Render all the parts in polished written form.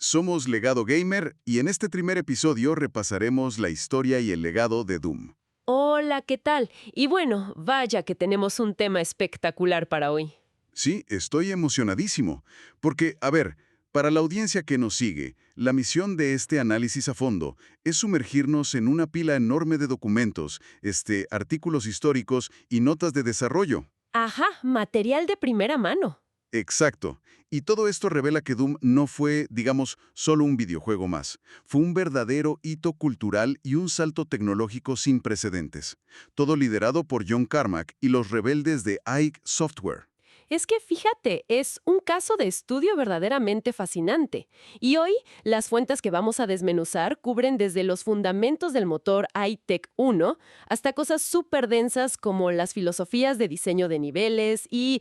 Somos Legado Gamer y en este primer episodio repasaremos la historia y el legado de Doom. Hola, ¿qué tal? Y bueno, vaya que tenemos un tema espectacular para hoy. Sí, estoy emocionadísimo, porque, a ver, para la audiencia que nos sigue, la misión de este análisis a fondo es sumergirnos en una pila enorme de documentos, artículos históricos y notas de desarrollo. Ajá, material de primera mano. Exacto. Y todo esto revela que Doom no fue, digamos, solo un videojuego más. Fue un verdadero hito cultural y un salto tecnológico sin precedentes. Todo liderado por John Carmack y los rebeldes de Ike Software. Es que fíjate, es un caso de estudio verdaderamente fascinante. Y hoy, las fuentes que vamos a desmenuzar cubren desde los fundamentos del motor iTech 1 hasta cosas súper densas como las filosofías de diseño de niveles y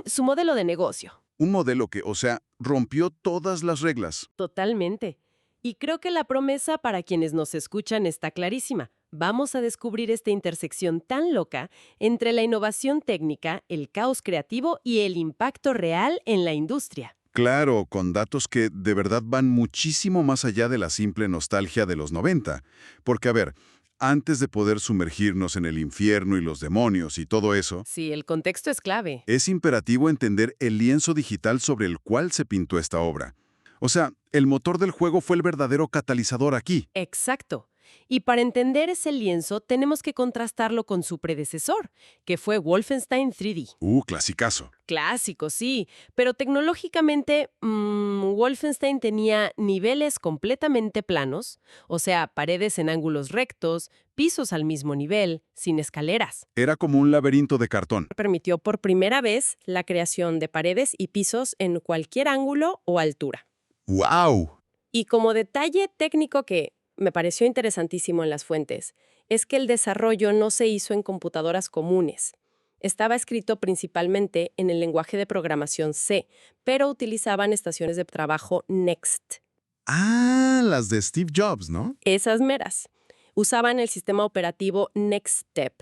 su modelo de negocio. Un modelo que, o sea, rompió todas las reglas. Totalmente. Y creo que la promesa para quienes nos escuchan está clarísima. Vamos a descubrir esta intersección tan loca entre la innovación técnica, el caos creativo y el impacto real en la industria. Claro, con datos que de verdad van muchísimo más allá de la simple nostalgia de los 90. Porque, a ver, antes de poder sumergirnos en el infierno y los demonios y todo eso, Sí, el contexto es clave. es imperativo entender el lienzo digital sobre el cual se pintó esta obra. O sea, el motor del juego fue el verdadero catalizador aquí. Exacto. Y para entender ese lienzo tenemos que contrastarlo con su predecesor, que fue Wolfenstein 3D. Clasicazo. Clásico, sí, pero tecnológicamente Wolfenstein tenía niveles completamente planos, o sea, paredes en ángulos rectos, pisos al mismo nivel, sin escaleras. Era como un laberinto de cartón. Permitió por primera vez la creación de paredes y pisos en cualquier ángulo o altura. ¡Wow! Y como detalle técnico que me pareció interesantísimo en las fuentes, es que el desarrollo no se hizo en computadoras comunes. Estaba escrito principalmente en el lenguaje de programación C, pero utilizaban estaciones de trabajo Next. Ah, las de Steve Jobs, ¿no? Esas meras. Usaban el sistema operativo NextStep.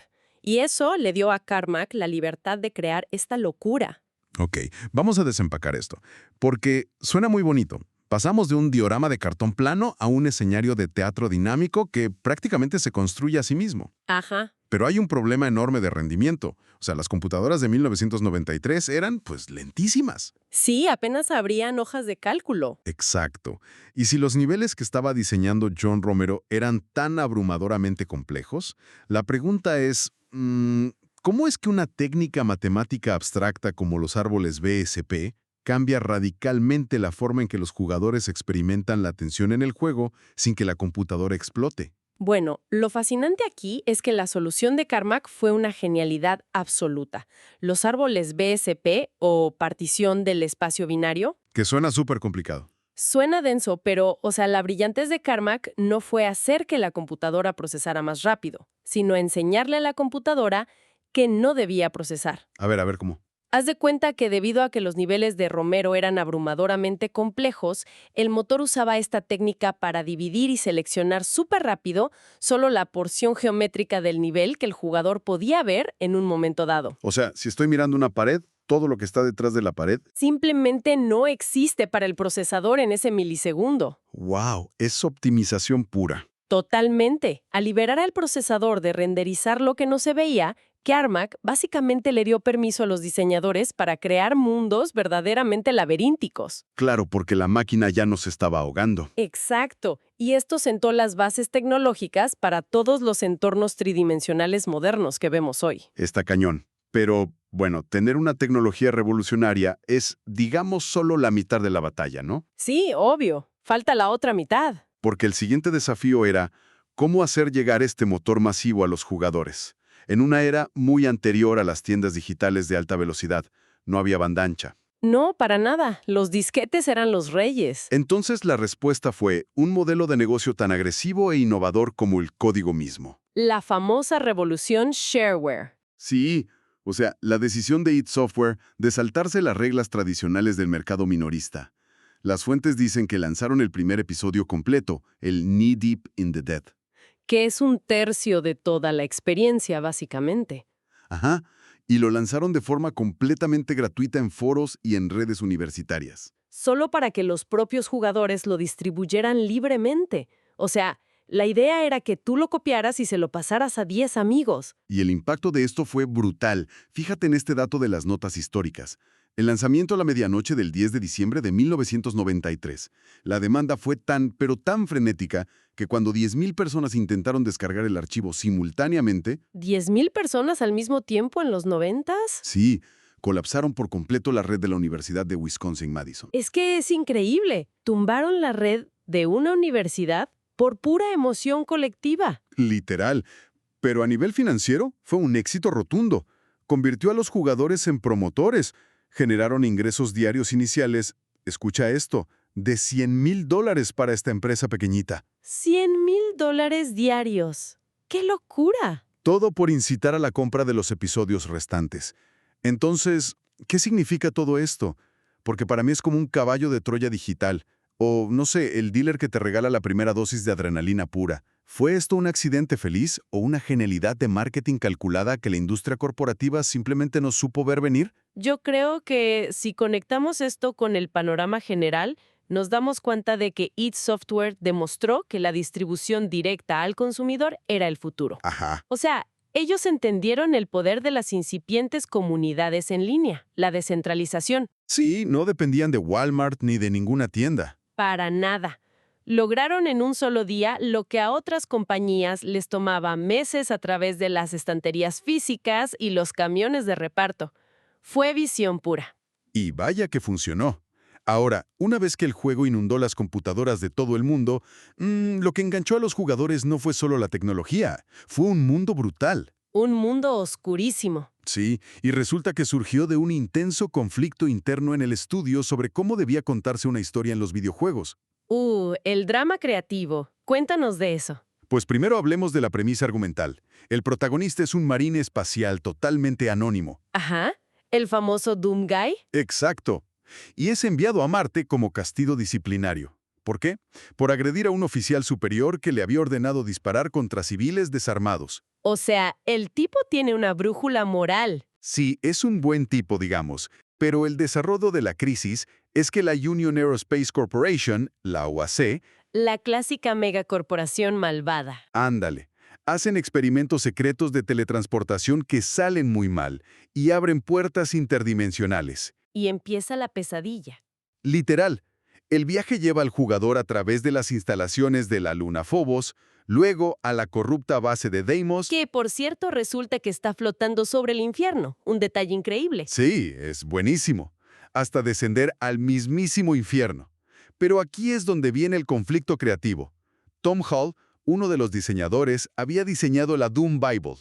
Y eso le dio a Carmack la libertad de crear esta locura. Ok, vamos a desempacar esto, porque suena muy bonito. Pasamos de un diorama de cartón plano a un escenario de teatro dinámico que prácticamente se construye a sí mismo. Ajá. Pero hay un problema enorme de rendimiento. O sea, las computadoras de 1993 eran, pues, lentísimas. Sí, apenas abrían hojas de cálculo. Exacto. Y si los niveles que estaba diseñando John Romero eran tan abrumadoramente complejos, la pregunta es, ¿cómo es que una técnica matemática abstracta como los árboles BSP cambia radicalmente la forma en que los jugadores experimentan la tensión en el juego sin que la computadora explote? Bueno, lo fascinante aquí es que la solución de Carmack fue una genialidad absoluta. Los árboles BSP, o partición del espacio binario, Que suena súper complicado. suena denso, pero, la brillantez de Carmack no fue hacer que la computadora procesara más rápido, sino enseñarle a la computadora que no debía procesar. A ver, ¿cómo? Haz de cuenta que debido a que los niveles de Romero eran abrumadoramente complejos, el motor usaba esta técnica para dividir y seleccionar súper rápido solo la porción geométrica del nivel que el jugador podía ver en un momento dado. O sea, si estoy mirando una pared, todo lo que está detrás de la pared, Simplemente no existe para el procesador en ese milisegundo. ¡wow! Es optimización pura. Totalmente. Al liberar al procesador de renderizar lo que no se veía, Carmack básicamente le dio permiso a los diseñadores para crear mundos verdaderamente laberínticos. Claro, porque la máquina ya nos estaba ahogando. Exacto. Y esto sentó las bases tecnológicas para todos los entornos tridimensionales modernos que vemos hoy. Está cañón. Pero, bueno, tener una tecnología revolucionaria es, digamos, solo la mitad de la batalla, ¿no? Sí, obvio. Falta la otra mitad. Porque el siguiente desafío era cómo hacer llegar este motor masivo a los jugadores. En una era muy anterior a las tiendas digitales de alta velocidad, no había banda ancha. No, para nada. Los disquetes eran los reyes. Entonces la respuesta fue un modelo de negocio tan agresivo e innovador como el código mismo. La famosa revolución shareware. Sí, o sea, la decisión de id Software de saltarse las reglas tradicionales del mercado minorista. Las fuentes dicen que lanzaron el primer episodio completo, el Knee Deep in the Dead. Que es un tercio de toda la experiencia, básicamente. Ajá, y lo lanzaron de forma completamente gratuita en foros y en redes universitarias. solo para que los propios jugadores lo distribuyeran libremente. O sea, la idea era que tú lo copiaras y se lo pasaras a 10 amigos. Y el impacto de esto fue brutal. Fíjate en este dato de las notas históricas. El lanzamiento a la medianoche del 10 de diciembre de 1993. La demanda fue tan, pero tan frenética, que cuando 10.000 personas intentaron descargar el archivo simultáneamente, ¿10,000 personas al mismo tiempo en los 90s? sí, colapsaron por completo la red de la Universidad de Wisconsin-Madison. Es que es increíble. Tumbaron la red de una universidad por pura emoción colectiva. Literal. Pero a nivel financiero, fue un éxito rotundo. Convirtió a los jugadores en promotores. Generaron ingresos diarios iniciales, escucha esto, de $100,000 para esta empresa pequeñita. $100,000 diarios. ¡Qué locura! Todo por incitar a la compra de los episodios restantes. Entonces, ¿qué significa todo esto? Porque para mí es como un caballo de Troya digital. O, no sé, el dealer que te regala la primera dosis de adrenalina pura. ¿Fue esto un accidente feliz o una genialidad de marketing calculada que la industria corporativa simplemente no supo ver venir? Yo creo que si conectamos esto con el panorama general, nos damos cuenta de que id Software demostró que la distribución directa al consumidor era el futuro. Ajá. O sea, ellos entendieron el poder de las incipientes comunidades en línea, la descentralización. Sí, no dependían de Walmart ni de ninguna tienda. Para nada. Lograron en un solo día lo que a otras compañías les tomaba meses a través de las estanterías físicas y los camiones de reparto. Fue visión pura. Y vaya que funcionó. Ahora, una vez que el juego inundó las computadoras de todo el mundo, lo que enganchó a los jugadores no fue solo la tecnología, fue un mundo brutal. Un mundo oscurísimo. Sí, y resulta que surgió de un intenso conflicto interno en el estudio sobre cómo debía contarse una historia en los videojuegos. El drama creativo. Cuéntanos de eso. Pues primero hablemos de la premisa argumental. El protagonista es un marine espacial totalmente anónimo. Ajá. ¿El famoso Doom Guy? Exacto. Y es enviado a Marte como castigo disciplinario. ¿Por qué? Por agredir a un oficial superior que le había ordenado disparar contra civiles desarmados. O sea, el tipo tiene una brújula moral. Sí, es un buen tipo, digamos, pero el desarrollo de la crisis es que la Union Aerospace Corporation, la UAC, La clásica megacorporación malvada. ándale, hacen experimentos secretos de teletransportación que salen muy mal y abren puertas interdimensionales. Y empieza la pesadilla. Literal, el viaje lleva al jugador a través de las instalaciones de la luna Phobos, luego a la corrupta base de Deimos. Que, por cierto, resulta que está flotando sobre el infierno. Un detalle increíble. Sí, es buenísimo. Hasta descender al mismísimo infierno. Pero aquí es donde viene el conflicto creativo. Tom Hall, uno de los diseñadores, había diseñado la Doom Bible.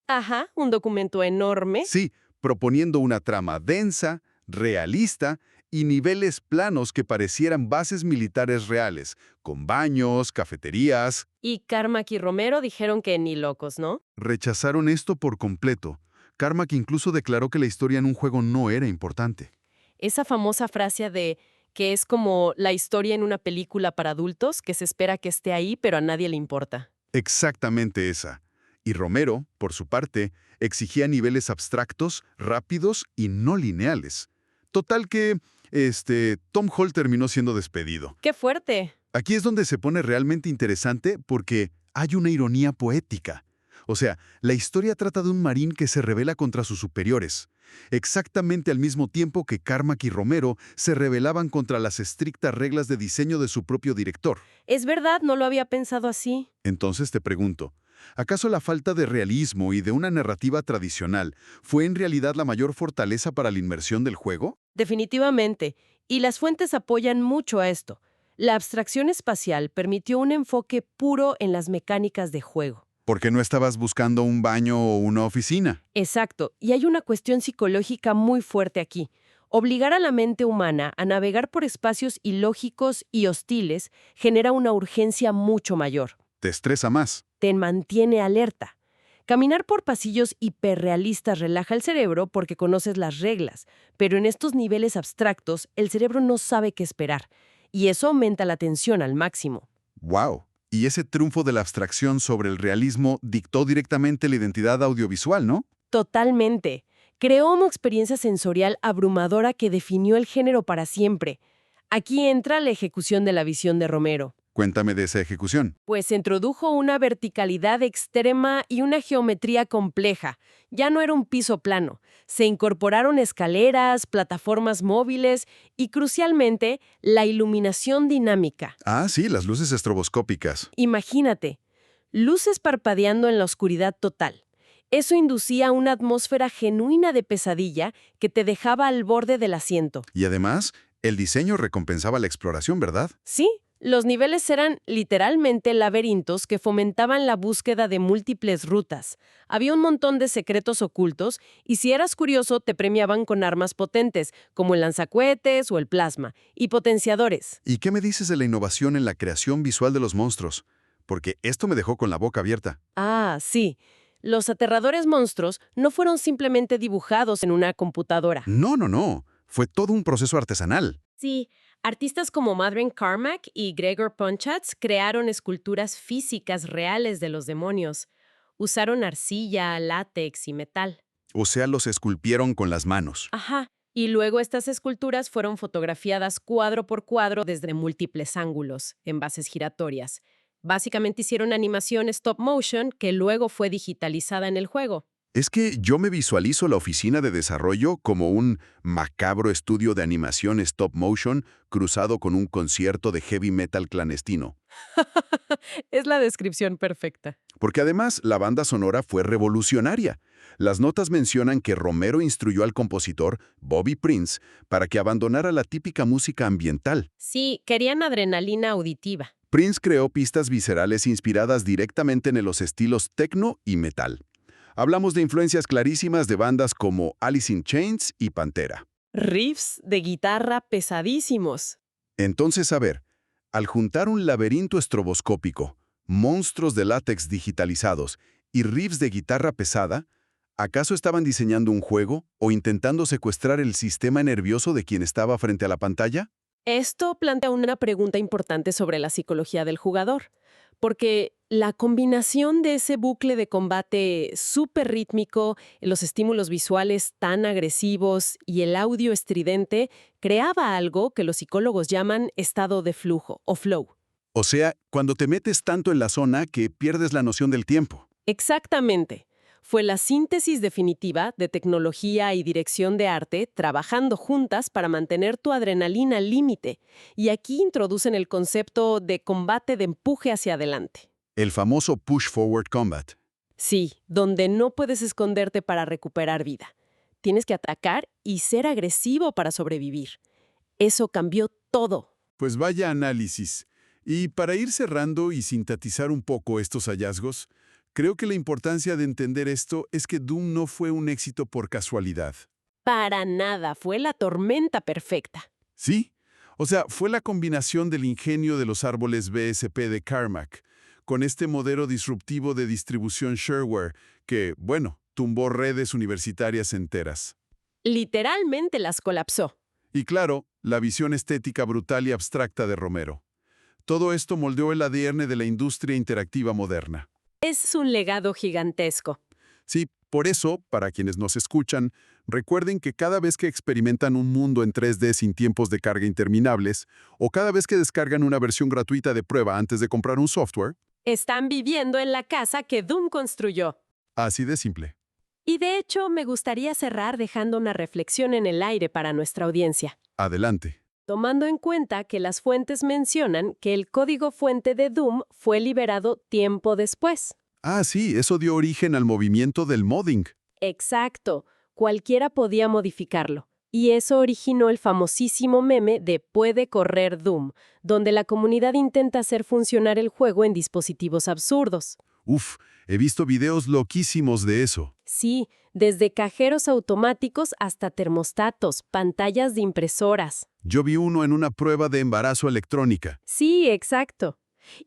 Ajá, un documento enorme. Sí, proponiendo una trama densa, realista y niveles planos que parecieran bases militares reales, con baños, cafeterías. Y Carmack y Romero dijeron que ni locos, ¿no? Rechazaron esto por completo. Carmack incluso declaró que la historia en un juego no era importante. Esa famosa frase de que es como la historia en una película para adultos, que se espera que esté ahí, pero a nadie le importa. Exactamente esa. Y Romero, por su parte, exigía niveles abstractos, rápidos y no lineales. Total que, Tom Hall terminó siendo despedido. ¡Qué fuerte! Aquí es donde se pone realmente interesante porque hay una ironía poética. O sea, la historia trata de un marín que se rebela contra sus superiores, exactamente al mismo tiempo que Carmack y Romero se rebelaban contra las estrictas reglas de diseño de su propio director. Es verdad, no lo había pensado así. Entonces te pregunto, ¿acaso la falta de realismo y de una narrativa tradicional fue en realidad la mayor fortaleza para la inmersión del juego? Definitivamente. Y las fuentes apoyan mucho a esto. La abstracción espacial permitió un enfoque puro en las mecánicas de juego. Porque no estabas buscando un baño o una oficina. Exacto, y hay una cuestión psicológica muy fuerte aquí. Obligar a la mente humana a navegar por espacios ilógicos y hostiles genera una urgencia mucho mayor. Te estresa más. Te mantiene alerta. Caminar por pasillos hiperrealistas relaja el cerebro porque conoces las reglas, pero en estos niveles abstractos el cerebro no sabe qué esperar, y eso aumenta la tensión al máximo. ¡Wow! Y ese triunfo de la abstracción sobre el realismo dictó directamente la identidad audiovisual, ¿no? Totalmente. Creó una experiencia sensorial abrumadora que definió el género para siempre. Aquí entra la ejecución de la visión de Romero. Cuéntame de esa ejecución. Pues introdujo una verticalidad extrema y una geometría compleja. Ya no era un piso plano. Se incorporaron escaleras, plataformas móviles y, crucialmente, la iluminación dinámica. Ah, sí, las luces estroboscópicas. Imagínate, luces parpadeando en la oscuridad total. Eso inducía una atmósfera genuina de pesadilla que te dejaba al borde del asiento. Y además, el diseño recompensaba la exploración, ¿verdad? Sí, los niveles eran literalmente laberintos que fomentaban la búsqueda de múltiples rutas. Había un montón de secretos ocultos y si eras curioso te premiaban con armas potentes, como el lanzacohetes o el plasma, y potenciadores. ¿Y qué me dices de la innovación en la creación visual de los monstruos? Porque esto me dejó con la boca abierta. Ah, sí. Los aterradores monstruos no fueron simplemente dibujados en una computadora. No, no, no. Fue todo un proceso artesanal. Sí, artistas como Madeleine Carmack y Gregor Ponchatz crearon esculturas físicas reales de los demonios. Usaron arcilla, látex y metal. O sea, los esculpieron con las manos. Ajá. Y luego estas esculturas fueron fotografiadas cuadro por cuadro desde múltiples ángulos, en bases giratorias. Básicamente hicieron animación stop motion que luego fue digitalizada en el juego. Es que yo me visualizo la oficina de desarrollo como un macabro estudio de animación stop motion cruzado con un concierto de heavy metal clandestino. Es la descripción perfecta. Porque además la banda sonora fue revolucionaria. Las notas mencionan que Romero instruyó al compositor, Bobby Prince, para que abandonara la típica música ambiental. Sí, querían adrenalina auditiva. Prince creó pistas viscerales inspiradas directamente en los estilos techno y metal. Hablamos de influencias clarísimas de bandas como Alice in Chains y Pantera. Riffs de guitarra pesadísimos. Entonces, a ver, al juntar un laberinto estroboscópico, monstruos de látex digitalizados y riffs de guitarra pesada, ¿acaso estaban diseñando un juego o intentando secuestrar el sistema nervioso de quien estaba frente a la pantalla? Esto plantea una pregunta importante sobre la psicología del jugador, porque la combinación de ese bucle de combate súper rítmico, los estímulos visuales tan agresivos y el audio estridente creaba algo que los psicólogos llaman estado de flujo o flow. O sea, cuando te metes tanto en la zona que pierdes la noción del tiempo. Exactamente. Fue la síntesis definitiva de tecnología y dirección de arte trabajando juntas para mantener tu adrenalina al límite. Y aquí introducen el concepto de combate de empuje hacia adelante. El famoso push forward combat. Sí, donde no puedes esconderte para recuperar vida. Tienes que atacar y ser agresivo para sobrevivir. Eso cambió todo. Pues vaya análisis. Y para ir cerrando y sintetizar un poco estos hallazgos, creo que la importancia de entender esto es que Doom no fue un éxito por casualidad. Para nada, fue la tormenta perfecta. ¿Sí? O sea, fue la combinación del ingenio de los árboles BSP de Carmack, con este modelo disruptivo de distribución shareware que, bueno, tumbó redes universitarias enteras. Literalmente las colapsó. Y claro, la visión estética brutal y abstracta de Romero. Todo esto moldeó el ADN de la industria interactiva moderna. Es un legado gigantesco. Sí, por eso, para quienes nos escuchan, recuerden que cada vez que experimentan un mundo en 3D sin tiempos de carga interminables, o cada vez que descargan una versión gratuita de prueba antes de comprar un software, Están viviendo en la casa que Doom construyó. así de simple. Y de hecho, me gustaría cerrar dejando una reflexión en el aire para nuestra audiencia. Adelante. Tomando en cuenta que las fuentes mencionan que el código fuente de Doom fue liberado tiempo después. Ah, sí, eso dio origen al movimiento del modding. Exacto, cualquiera podía modificarlo. Y eso originó el famosísimo meme de Puede correr Doom, donde la comunidad intenta hacer funcionar el juego en dispositivos absurdos. Uf, he visto videos loquísimos de eso. Sí, desde cajeros automáticos hasta termostatos, pantallas de impresoras. Yo vi uno en una prueba de embarazo electrónica. Sí, exacto.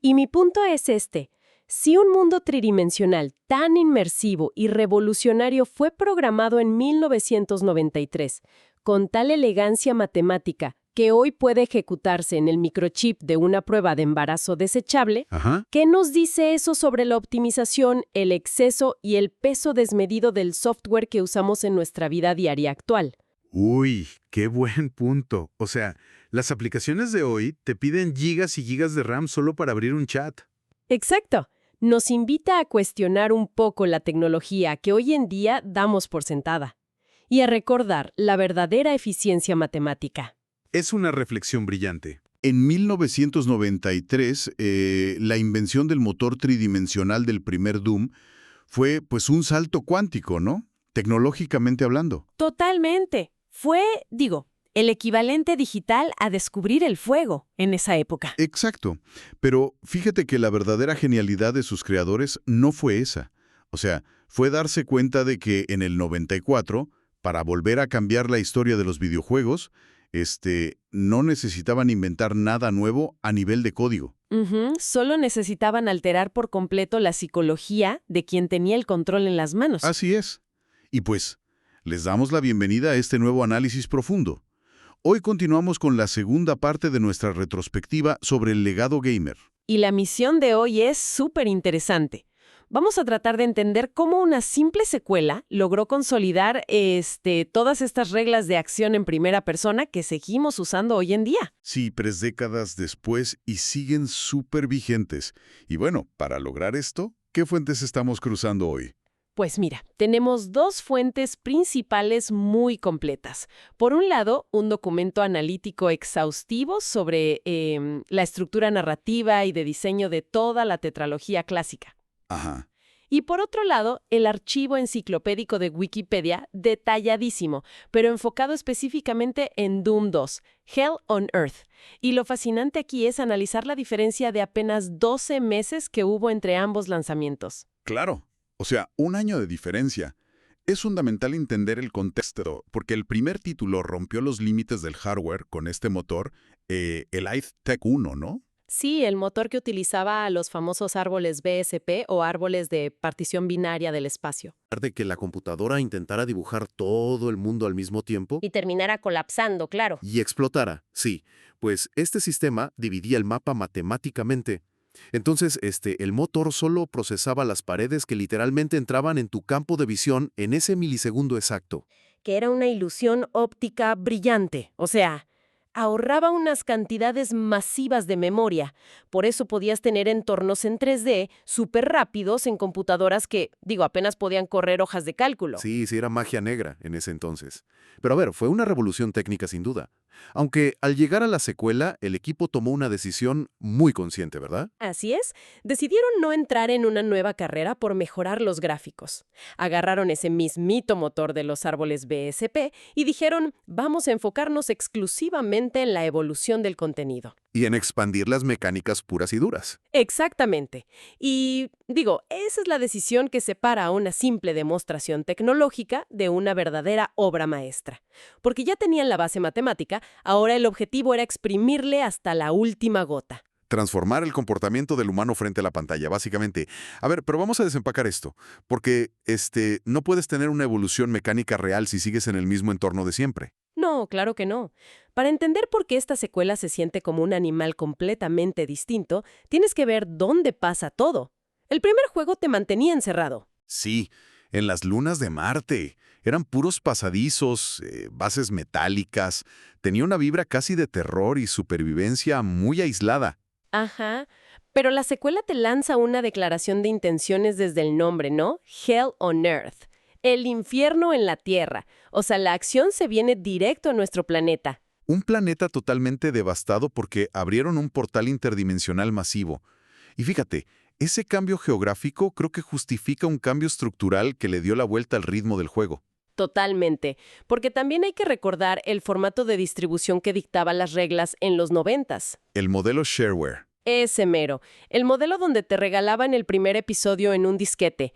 Y mi punto es este. Si un mundo tridimensional tan inmersivo y revolucionario fue programado en 1993, con tal elegancia matemática que hoy puede ejecutarse en el microchip de una prueba de embarazo desechable, Ajá. ¿qué nos dice eso sobre la optimización, el exceso y el peso desmedido del software que usamos en nuestra vida diaria actual? Uy, qué buen punto. O sea, Las aplicaciones de hoy te piden gigas y gigas de RAM solo para abrir un chat. Exacto. Nos invita a cuestionar un poco la tecnología que hoy en día damos por sentada y a recordar la verdadera eficiencia matemática. Es una reflexión brillante. En 1993, la invención del motor tridimensional del primer Doom fue pues un salto cuántico, ¿no? Tecnológicamente hablando. Totalmente. Fue, el equivalente digital a descubrir el fuego en esa época. Exacto. Pero fíjate que la verdadera genialidad de sus creadores no fue esa. O sea, fue darse cuenta de que en el 94, para volver a cambiar la historia de los videojuegos, no necesitaban inventar nada nuevo a nivel de código. Solo necesitaban alterar por completo la psicología de quien tenía el control en las manos. Así es. Y pues, les damos la bienvenida a este nuevo análisis profundo. Hoy continuamos con la segunda parte de nuestra retrospectiva sobre el legado gamer. Y la misión de hoy es súper interesante. Vamos a tratar de entender cómo una simple secuela logró consolidar todas estas reglas de acción en primera persona que seguimos usando hoy en día. Sí, 3 décadas después y siguen súper vigentes. Y bueno, para lograr esto, ¿qué fuentes estamos cruzando hoy? Pues mira, tenemos dos fuentes principales muy completas. Por un lado, un documento analítico exhaustivo sobre la estructura narrativa y de diseño de toda la tetralogía clásica. Ajá. Y por otro lado, el archivo enciclopédico de Wikipedia, detalladísimo, pero enfocado específicamente en Doom 2, Hell on Earth. Y lo fascinante aquí es analizar la diferencia de apenas 12 meses que hubo entre ambos lanzamientos. Claro. O sea, un año de diferencia. Es fundamental entender el contexto, porque el primer título rompió los límites del hardware con este motor, el iTech 1, ¿no? Sí, el motor que utilizaba los famosos árboles BSP o árboles de partición binaria del espacio. De que la computadora intentara dibujar todo el mundo al mismo tiempo Y terminara colapsando, claro. y explotara, sí, pues este sistema dividía el mapa matemáticamente. Entonces, el motor solo procesaba las paredes que literalmente entraban en tu campo de visión en ese milisegundo exacto. Que era una ilusión óptica brillante, o sea, ahorraba unas cantidades masivas de memoria. Por eso podías tener entornos en 3D súper rápidos en computadoras que, apenas podían correr hojas de cálculo. Sí, era magia negra en ese entonces. Pero a ver, fue una revolución técnica sin duda. Aunque al llegar a la secuela, el equipo tomó una decisión muy consciente, ¿verdad? Así es, decidieron no entrar en una nueva carrera por mejorar los gráficos. Agarraron ese mismito motor de los árboles BSP y dijeron, vamos a enfocarnos exclusivamente en la evolución del contenido. Y en expandir las mecánicas puras y duras. Exactamente. Y esa es la decisión que separa una simple demostración tecnológica de una verdadera obra maestra. Porque ya tenían la base matemática, ahora el objetivo era exprimirle hasta la última gota. Transformar el comportamiento del humano frente a la pantalla, básicamente. A ver, pero vamos a desempacar esto, porque no puedes tener una evolución mecánica real si sigues en el mismo entorno de siempre. No, claro que no. Para entender por qué esta secuela se siente como un animal completamente distinto, tienes que ver dónde pasa todo. El primer juego te mantenía encerrado. Sí, en las lunas de Marte. Eran puros pasadizos, bases metálicas. Tenía una vibra casi de terror y supervivencia muy aislada. Ajá. Pero la secuela te lanza una declaración de intenciones desde el nombre, ¿no? Hell on Earth. El infierno en la Tierra. O sea, la acción se viene directo a nuestro planeta. Un planeta totalmente devastado porque abrieron un portal interdimensional masivo. Y fíjate, ese cambio geográfico creo que justifica un cambio estructural que le dio la vuelta al ritmo del juego. Totalmente. Porque también hay que recordar el formato de distribución que dictaba las reglas en los 90s. El modelo shareware. Ese mero. El modelo donde te regalaban el primer episodio en un disquete,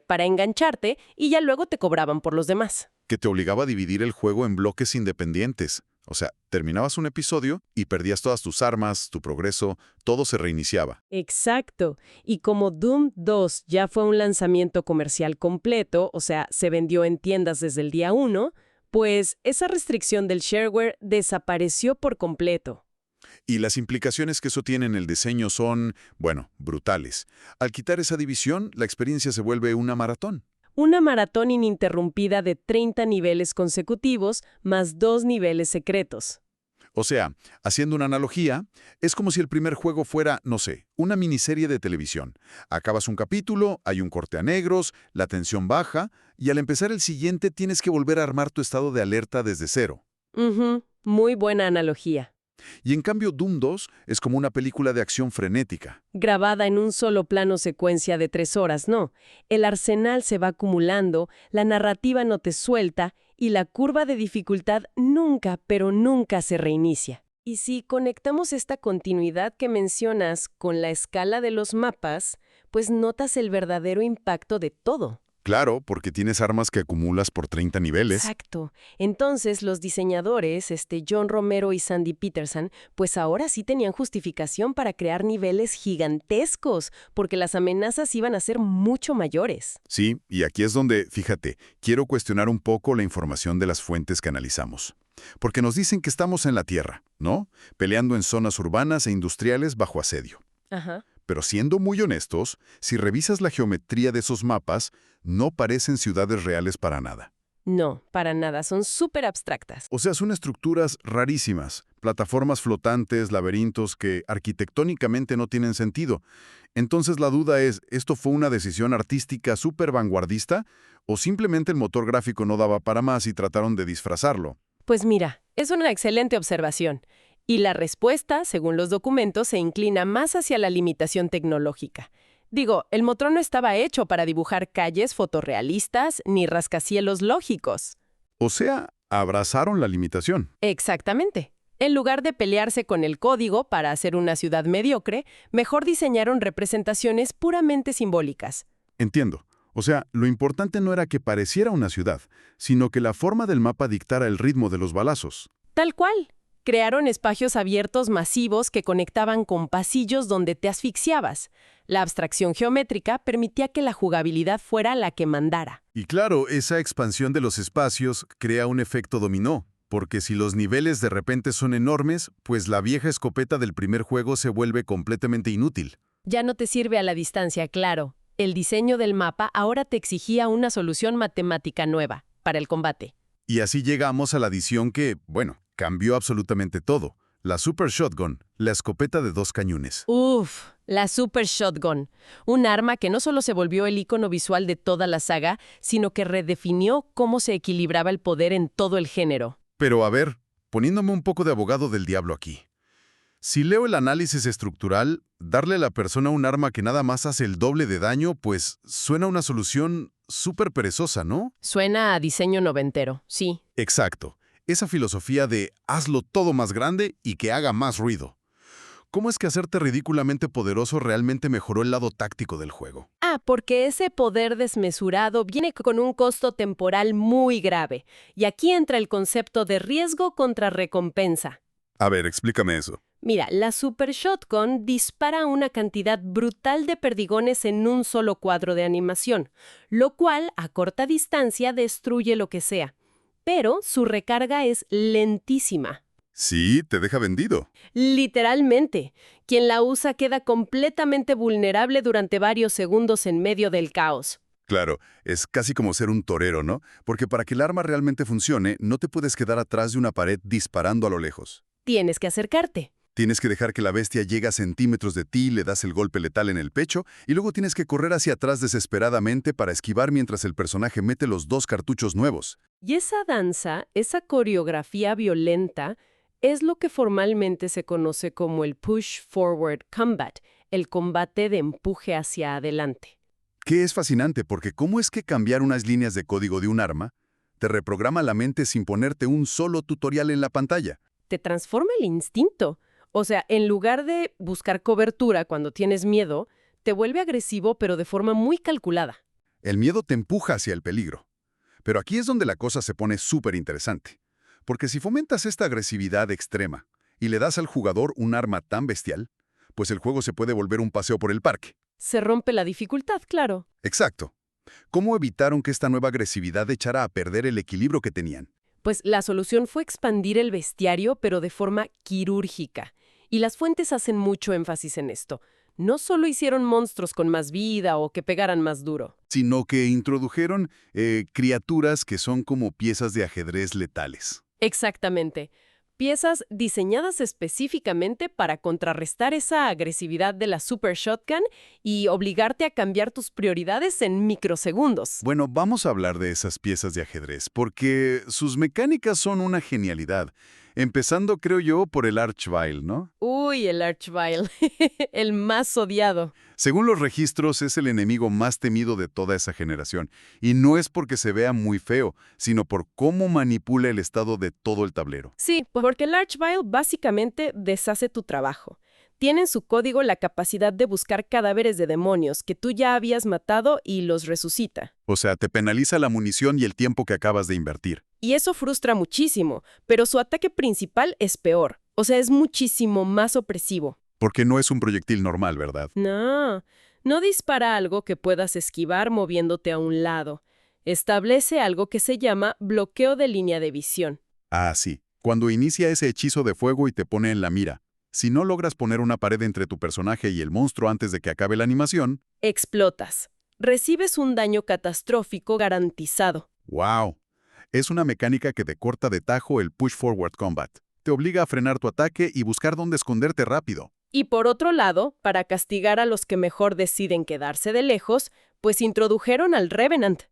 para engancharte, y ya luego te cobraban por los demás. Que te obligaba a dividir el juego en bloques independientes. O sea, terminabas un episodio y perdías todas tus armas, tu progreso, todo se reiniciaba. Exacto. Y como Doom 2 ya fue un lanzamiento comercial completo, o sea, se vendió en tiendas desde el día 1, pues esa restricción del shareware desapareció por completo. Y las implicaciones que eso tiene en el diseño son, bueno, brutales. Al quitar esa división, la experiencia se vuelve una maratón. Una maratón ininterrumpida de 30 niveles consecutivos más 2 niveles secretos. O sea, haciendo una analogía, es como si el primer juego fuera, no sé, una miniserie de televisión. Acabas un capítulo, hay un corte a negros, la tensión baja, y al empezar el siguiente tienes que volver a armar tu estado de alerta desde cero. Ujú, muy buena analogía. Y en cambio Doom 2 es como una película de acción frenética. Grabada en un solo plano secuencia de 3 horas, no. El arsenal se va acumulando, la narrativa no te suelta y la curva de dificultad nunca, pero nunca se reinicia. Y si conectamos esta continuidad que mencionas con la escala de los mapas, pues notas el verdadero impacto de todo. Claro, porque tienes armas que acumulas por 30 niveles. Exacto. Entonces, los diseñadores, John Romero y Sandy Peterson, pues ahora sí tenían justificación para crear niveles gigantescos, porque las amenazas iban a ser mucho mayores. Sí, y aquí es donde, fíjate, quiero cuestionar un poco la información de las fuentes que analizamos. Porque nos dicen que estamos en la Tierra, ¿no? Peleando en zonas urbanas e industriales bajo asedio. Ajá. Pero siendo muy honestos, si revisas la geometría de esos mapas, no parecen ciudades reales para nada. No, para nada, son súper abstractas. O sea, son estructuras rarísimas, plataformas flotantes, laberintos que arquitectónicamente no tienen sentido. Entonces la duda es, ¿esto fue una decisión artística súper vanguardista o simplemente el motor gráfico no daba para más y trataron de disfrazarlo? Pues mira, es una excelente observación. Y la respuesta, según los documentos, se inclina más hacia la limitación tecnológica. Digo, el motor no estaba hecho para dibujar calles fotorrealistas ni rascacielos lógicos. O sea, abrazaron la limitación. Exactamente. En lugar de pelearse con el código para hacer una ciudad mediocre, mejor diseñaron representaciones puramente simbólicas. Entiendo. O sea, lo importante no era que pareciera una ciudad, sino que la forma del mapa dictara el ritmo de los balazos. Tal cual. Crearon espacios abiertos masivos que conectaban con pasillos donde te asfixiabas. La abstracción geométrica permitía que la jugabilidad fuera la que mandara. Y claro, esa expansión de los espacios crea un efecto dominó, porque si los niveles de repente son enormes, pues la vieja escopeta del primer juego se vuelve completamente inútil. Ya no te sirve a la distancia, claro. El diseño del mapa ahora te exigía una solución matemática nueva para el combate. Y así llegamos a la adición que, bueno, cambió absolutamente todo. La Super Shotgun, la escopeta de 2 cañones. Uf, la Super Shotgun. Un arma que no solo se volvió el icono visual de toda la saga, sino que redefinió cómo se equilibraba el poder en todo el género. Pero a ver, poniéndome un poco de abogado del diablo aquí. Si leo el análisis estructural, darle a la persona un arma que nada más hace el doble de daño, pues suena una solución súper perezosa, ¿no? Suena a diseño noventero, sí. Exacto. Esa filosofía de hazlo todo más grande y que haga más ruido. ¿Cómo es que hacerte ridículamente poderoso realmente mejoró el lado táctico del juego? Ah, porque ese poder desmesurado viene con un costo temporal muy grave. Y aquí entra el concepto de riesgo contra recompensa. A ver, explícame eso. Mira, la Super Shotgun dispara una cantidad brutal de perdigones en un solo cuadro de animación, lo cual, a corta distancia, destruye lo que sea. Pero su recarga es lentísima. Sí, te deja vendido. Literalmente. Quien la usa queda completamente vulnerable durante varios segundos en medio del caos. Claro, es casi como ser un torero, ¿no? Porque para que el arma realmente funcione, no te puedes quedar atrás de una pared disparando a lo lejos. Tienes que acercarte. Tienes que dejar que la bestia llegue a centímetros de ti, le das el golpe letal en el pecho y luego tienes que correr hacia atrás desesperadamente para esquivar mientras el personaje mete los 2 cartuchos nuevos. Y esa danza, esa coreografía violenta, es lo que formalmente se conoce como el Push Forward Combat, el combate de empuje hacia adelante. Que es fascinante porque ¿cómo es que cambiar unas líneas de código de un arma te reprograma la mente sin ponerte un solo tutorial en la pantalla? Te transforma el instinto. O sea, en lugar de buscar cobertura cuando tienes miedo, te vuelve agresivo pero de forma muy calculada. El miedo te empuja hacia el peligro. Pero aquí es donde la cosa se pone súper interesante. Porque si fomentas esta agresividad extrema y le das al jugador un arma tan bestial, pues el juego se puede volver un paseo por el parque. Se rompe la dificultad, claro. Exacto. ¿Cómo evitaron que esta nueva agresividad echara a perder el equilibrio que tenían? Pues la solución fue expandir el bestiario, pero de forma quirúrgica. Y las fuentes hacen mucho énfasis en esto. No solo hicieron monstruos con más vida o que pegaran más duro. Sino que introdujeron criaturas que son como piezas de ajedrez letales. Exactamente. piezas diseñadas específicamente para contrarrestar esa agresividad de la Super Shotgun y obligarte a cambiar tus prioridades en microsegundos. Bueno, vamos a hablar de esas piezas de ajedrez, porque sus mecánicas son una genialidad. Empezando, creo yo, por el Archvile, ¿no? Uy, el Archvile, el más odiado. Según los registros, es el enemigo más temido de toda esa generación. Y no es porque se vea muy feo, sino por cómo manipula el estado de todo el tablero. Sí, porque el Archvile básicamente deshace tu trabajo. Tiene en su código la capacidad de buscar cadáveres de demonios que tú ya habías matado y los resucita. O sea, te penaliza la munición y el tiempo que acabas de invertir. Y eso frustra muchísimo, pero su ataque principal es peor. O sea, es muchísimo más opresivo. Porque no es un proyectil normal, ¿verdad? No dispara algo que puedas esquivar moviéndote a un lado. Establece algo que se llama bloqueo de línea de visión. Ah, sí. Cuando inicia ese hechizo de fuego y te pone en la mira. Si no logras poner una pared entre tu personaje y el monstruo antes de que acabe la animación... Explotas. Recibes un daño catastrófico garantizado. ¡Wow! Es una mecánica que te corta de tajo el Push Forward Combat. Te obliga a frenar tu ataque y buscar dónde esconderte rápido. Y por otro lado, para castigar a los que mejor deciden quedarse de lejos, pues introdujeron al Revenant.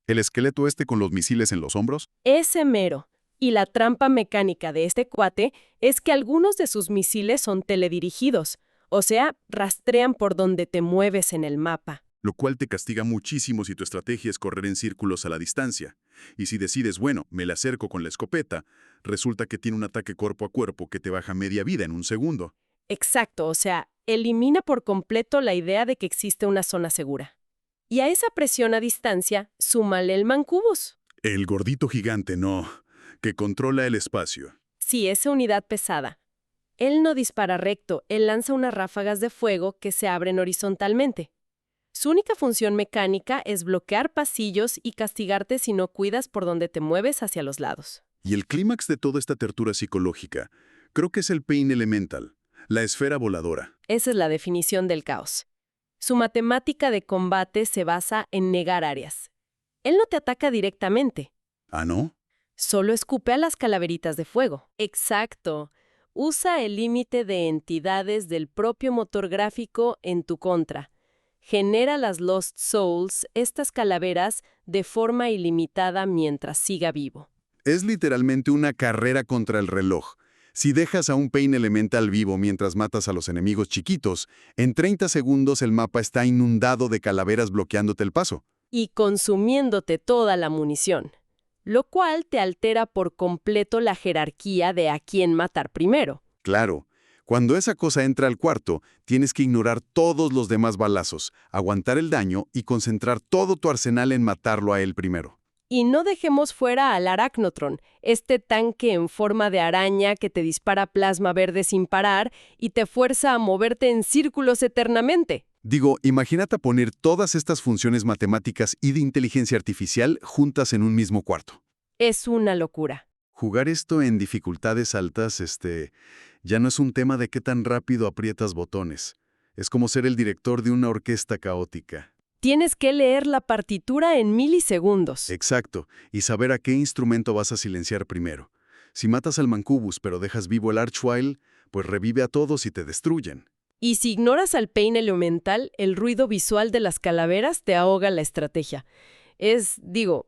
¿El esqueleto este con los misiles en los hombros? Ese mero. Y la trampa mecánica de este cuate es que algunos de sus misiles son teledirigidos, o sea, rastrean por donde te mueves en el mapa. Lo cual te castiga muchísimo si tu estrategia es correr en círculos a la distancia. Y si decides, bueno, me le acerco con la escopeta, resulta que tiene un ataque cuerpo a cuerpo que te baja media vida en un segundo. Exacto, o sea, elimina por completo la idea de que existe una zona segura. Y a esa presión a distancia, súmale el Mancubus. El gordito gigante, no, que controla el espacio. Sí, esa unidad pesada. Él no dispara recto, él lanza unas ráfagas de fuego que se abren horizontalmente. Su única función mecánica es bloquear pasillos y castigarte si no cuidas por donde te mueves hacia los lados. Y el clímax de toda esta tortura psicológica, creo que es el Pain Elemental, la esfera voladora. Esa es la definición del caos. Su matemática de combate se basa en negar áreas. Él no te ataca directamente. ¿Ah, no? Solo escupe a las calaveritas de fuego. Exacto. Usa el límite de entidades del propio motor gráfico en tu contra. Genera las Lost Souls, estas calaveras, de forma ilimitada mientras siga vivo. Es literalmente una carrera contra el reloj. Si dejas a un Pain Elemental vivo mientras matas a los enemigos chiquitos, en 30 segundos el mapa está inundado de calaveras bloqueándote el paso. Y consumiéndote toda la munición, lo cual te altera por completo la jerarquía de a quién matar primero. Claro, cuando esa cosa entra al cuarto, tienes que ignorar todos los demás balazos, aguantar el daño y concentrar todo tu arsenal en matarlo a él primero. Y no dejemos fuera al Arachnotron, este tanque en forma de araña que te dispara plasma verde sin parar y te fuerza a moverte en círculos eternamente. Digo, imagínate poner todas estas funciones matemáticas y de inteligencia artificial juntas en un mismo cuarto. Es una locura. Jugar esto en dificultades altas, ya no es un tema de qué tan rápido aprietas botones. Es como ser el director de una orquesta caótica. Tienes que leer la partitura en milisegundos. Exacto, y saber a qué instrumento vas a silenciar primero. Si matas al Mancubus pero dejas vivo el Archvile, pues revive a todos y te destruyen. Y si ignoras al Pain Elemental, el ruido visual de las calaveras te ahoga la estrategia. Es,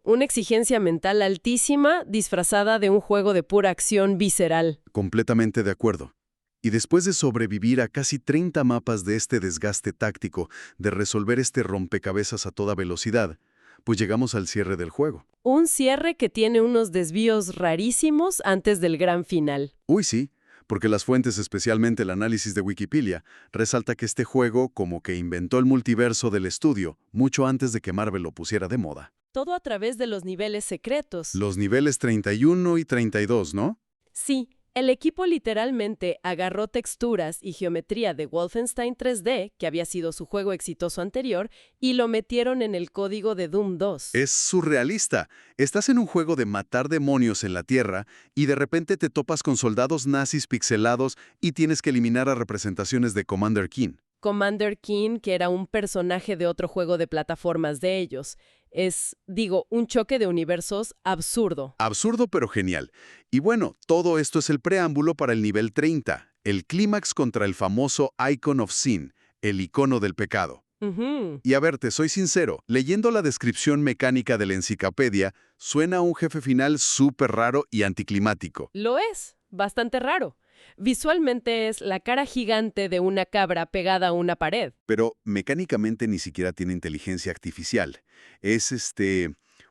una exigencia mental altísima disfrazada de un juego de pura acción visceral. Completamente de acuerdo. Y después de sobrevivir a casi 30 mapas de este desgaste táctico, de resolver este rompecabezas a toda velocidad, pues llegamos al cierre del juego. Un cierre que tiene unos desvíos rarísimos antes del gran final. Uy, sí, porque las fuentes, especialmente el análisis de Wikipedia, resalta que este juego como que inventó el multiverso del estudio mucho antes de que Marvel lo pusiera de moda. Todo a través de los niveles secretos. Los niveles 31 y 32, ¿no? Sí. El equipo literalmente agarró texturas y geometría de Wolfenstein 3D, que había sido su juego exitoso anterior, y lo metieron en el código de Doom 2. Es surrealista. Estás en un juego de matar demonios en la Tierra y de repente te topas con soldados nazis pixelados y tienes que eliminar a representaciones de Commander Keen. Commander Keen, que era un personaje de otro juego de plataformas de ellos. Un choque de universos absurdo. Absurdo pero genial. Y bueno, todo esto es el preámbulo para el nivel 30, el clímax contra el famoso Icon of Sin, el icono del pecado. Ujú. Y a ver, te soy sincero, leyendo la descripción mecánica de la enciclopedia, suena a un jefe final súper raro y anticlimático. Lo es, bastante raro. Visualmente es la cara gigante de una cabra pegada a una pared. Pero mecánicamente ni siquiera tiene inteligencia artificial. Es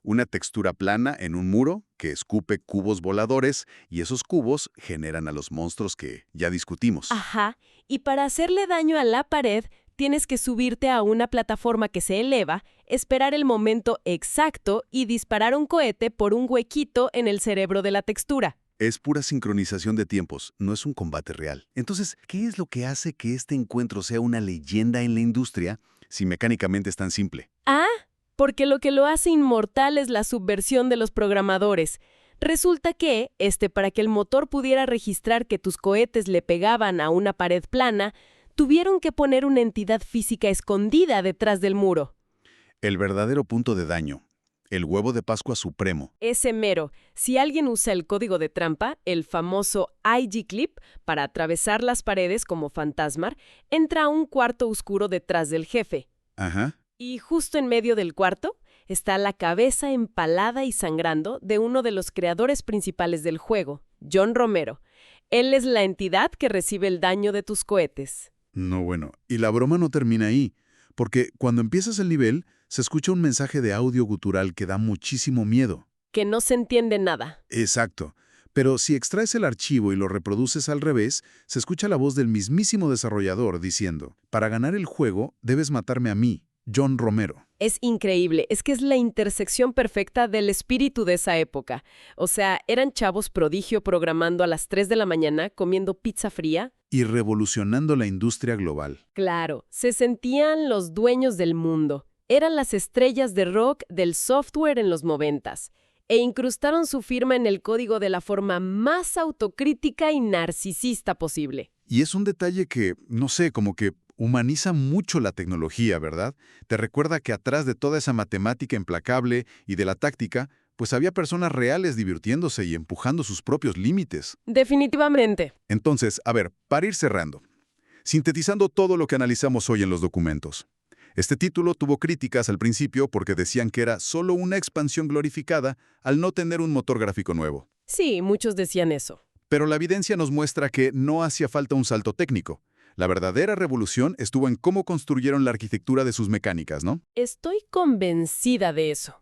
una textura plana en un muro que escupe cubos voladores y esos cubos generan a los monstruos que ya discutimos. Ajá, y para hacerle daño a la pared, tienes que subirte a una plataforma que se eleva, esperar el momento exacto y disparar un cohete por un huequito en el cerebro de la textura. Es pura sincronización de tiempos, no es un combate real. Entonces, ¿qué es lo que hace que este encuentro sea una leyenda en la industria si mecánicamente es tan simple? Ah, porque lo que lo hace inmortal es la subversión de los programadores. Resulta que, para que el motor pudiera registrar que tus cohetes le pegaban a una pared plana, tuvieron que poner una entidad física escondida detrás del muro. El verdadero punto de daño, el huevo de Pascua supremo. Ese mero. Si alguien usa el código de trampa, el famoso IG-Clip, para atravesar las paredes como Fantasmar, entra a un cuarto oscuro detrás del jefe. Ajá. Y justo en medio del cuarto está la cabeza empalada y sangrando de uno de los creadores principales del juego, John Romero. Él es la entidad que recibe el daño de tus cohetes. No, bueno, y la broma no termina ahí, porque cuando empiezas el nivel, se escucha un mensaje de audio gutural que da muchísimo miedo. Que no se entiende nada. Exacto. Pero si extraes el archivo y lo reproduces al revés, se escucha la voz del mismísimo desarrollador diciendo, para ganar el juego, debes matarme a mí, John Romero. Es increíble, es que es la intersección perfecta del espíritu de esa época. O sea, eran chavos prodigio programando a las 3 de la mañana, comiendo pizza fría. Y revolucionando la industria global. Claro, se sentían los dueños del mundo. Eran las estrellas de rock del software en los 90s. E incrustaron su firma en el código de la forma más autocrítica y narcisista posible. Y es un detalle que, no sé, como que humaniza mucho la tecnología, ¿verdad? Te recuerda que atrás de toda esa matemática implacable y de la táctica, pues había personas reales divirtiéndose y empujando sus propios límites. Definitivamente. Entonces, a ver, para ir cerrando, sintetizando todo lo que analizamos hoy en los documentos. Este título tuvo críticas al principio porque decían que era solo una expansión glorificada al no tener un motor gráfico nuevo. Sí, muchos decían eso. Pero la evidencia nos muestra que no hacía falta un salto técnico. La verdadera revolución estuvo en cómo construyeron la arquitectura de sus mecánicas, ¿no? Estoy convencida de eso.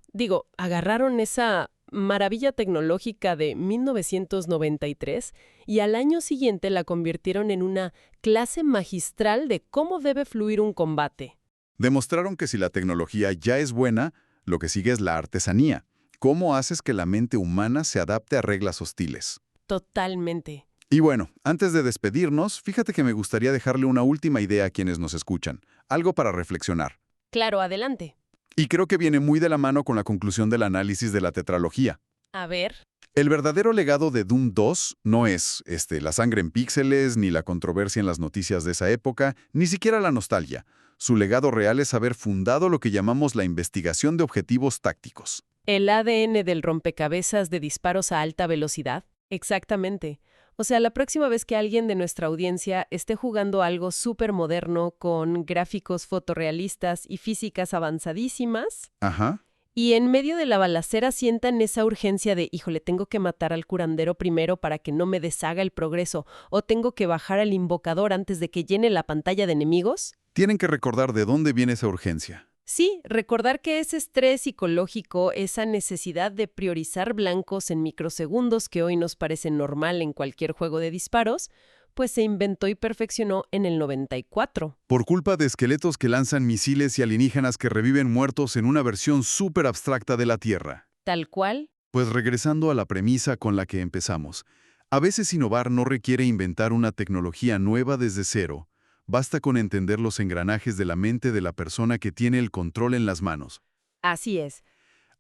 Agarraron esa maravilla tecnológica de 1993 y al año siguiente la convirtieron en una clase magistral de cómo debe fluir un combate. Demostraron que si la tecnología ya es buena, lo que sigue es la artesanía. ¿Cómo haces que la mente humana se adapte a reglas hostiles? Totalmente. Y bueno, antes de despedirnos, fíjate que me gustaría dejarle una última idea a quienes nos escuchan, algo para reflexionar. Claro, adelante. Y creo que viene muy de la mano con la conclusión del análisis de la tetralogía. A ver. El verdadero legado de Doom 2 no es la sangre en píxeles, ni la controversia en las noticias de esa época, ni siquiera la nostalgia. Su legado real es haber fundado lo que llamamos la investigación de objetivos tácticos. ¿El ADN del rompecabezas de disparos a alta velocidad? Exactamente. O sea, la próxima vez que alguien de nuestra audiencia esté jugando algo súper moderno con gráficos fotorrealistas y físicas avanzadísimas, Ajá. y en medio de la balacera sientan esa urgencia de, híjole, tengo que matar al curandero primero para que no me deshaga el progreso, o tengo que bajar al invocador antes de que llene la pantalla de enemigos. Tienen que recordar de dónde viene esa urgencia. Sí, recordar que ese estrés psicológico, esa necesidad de priorizar blancos en microsegundos que hoy nos parece normal en cualquier juego de disparos, pues se inventó y perfeccionó en el 94. Por culpa de esqueletos que lanzan misiles y alienígenas que reviven muertos en una versión súper abstracta de la Tierra. Tal cual. Pues regresando a la premisa con la que empezamos, a veces innovar no requiere inventar una tecnología nueva desde cero. Basta con entender los engranajes de la mente de la persona que tiene el control en las manos. Así es.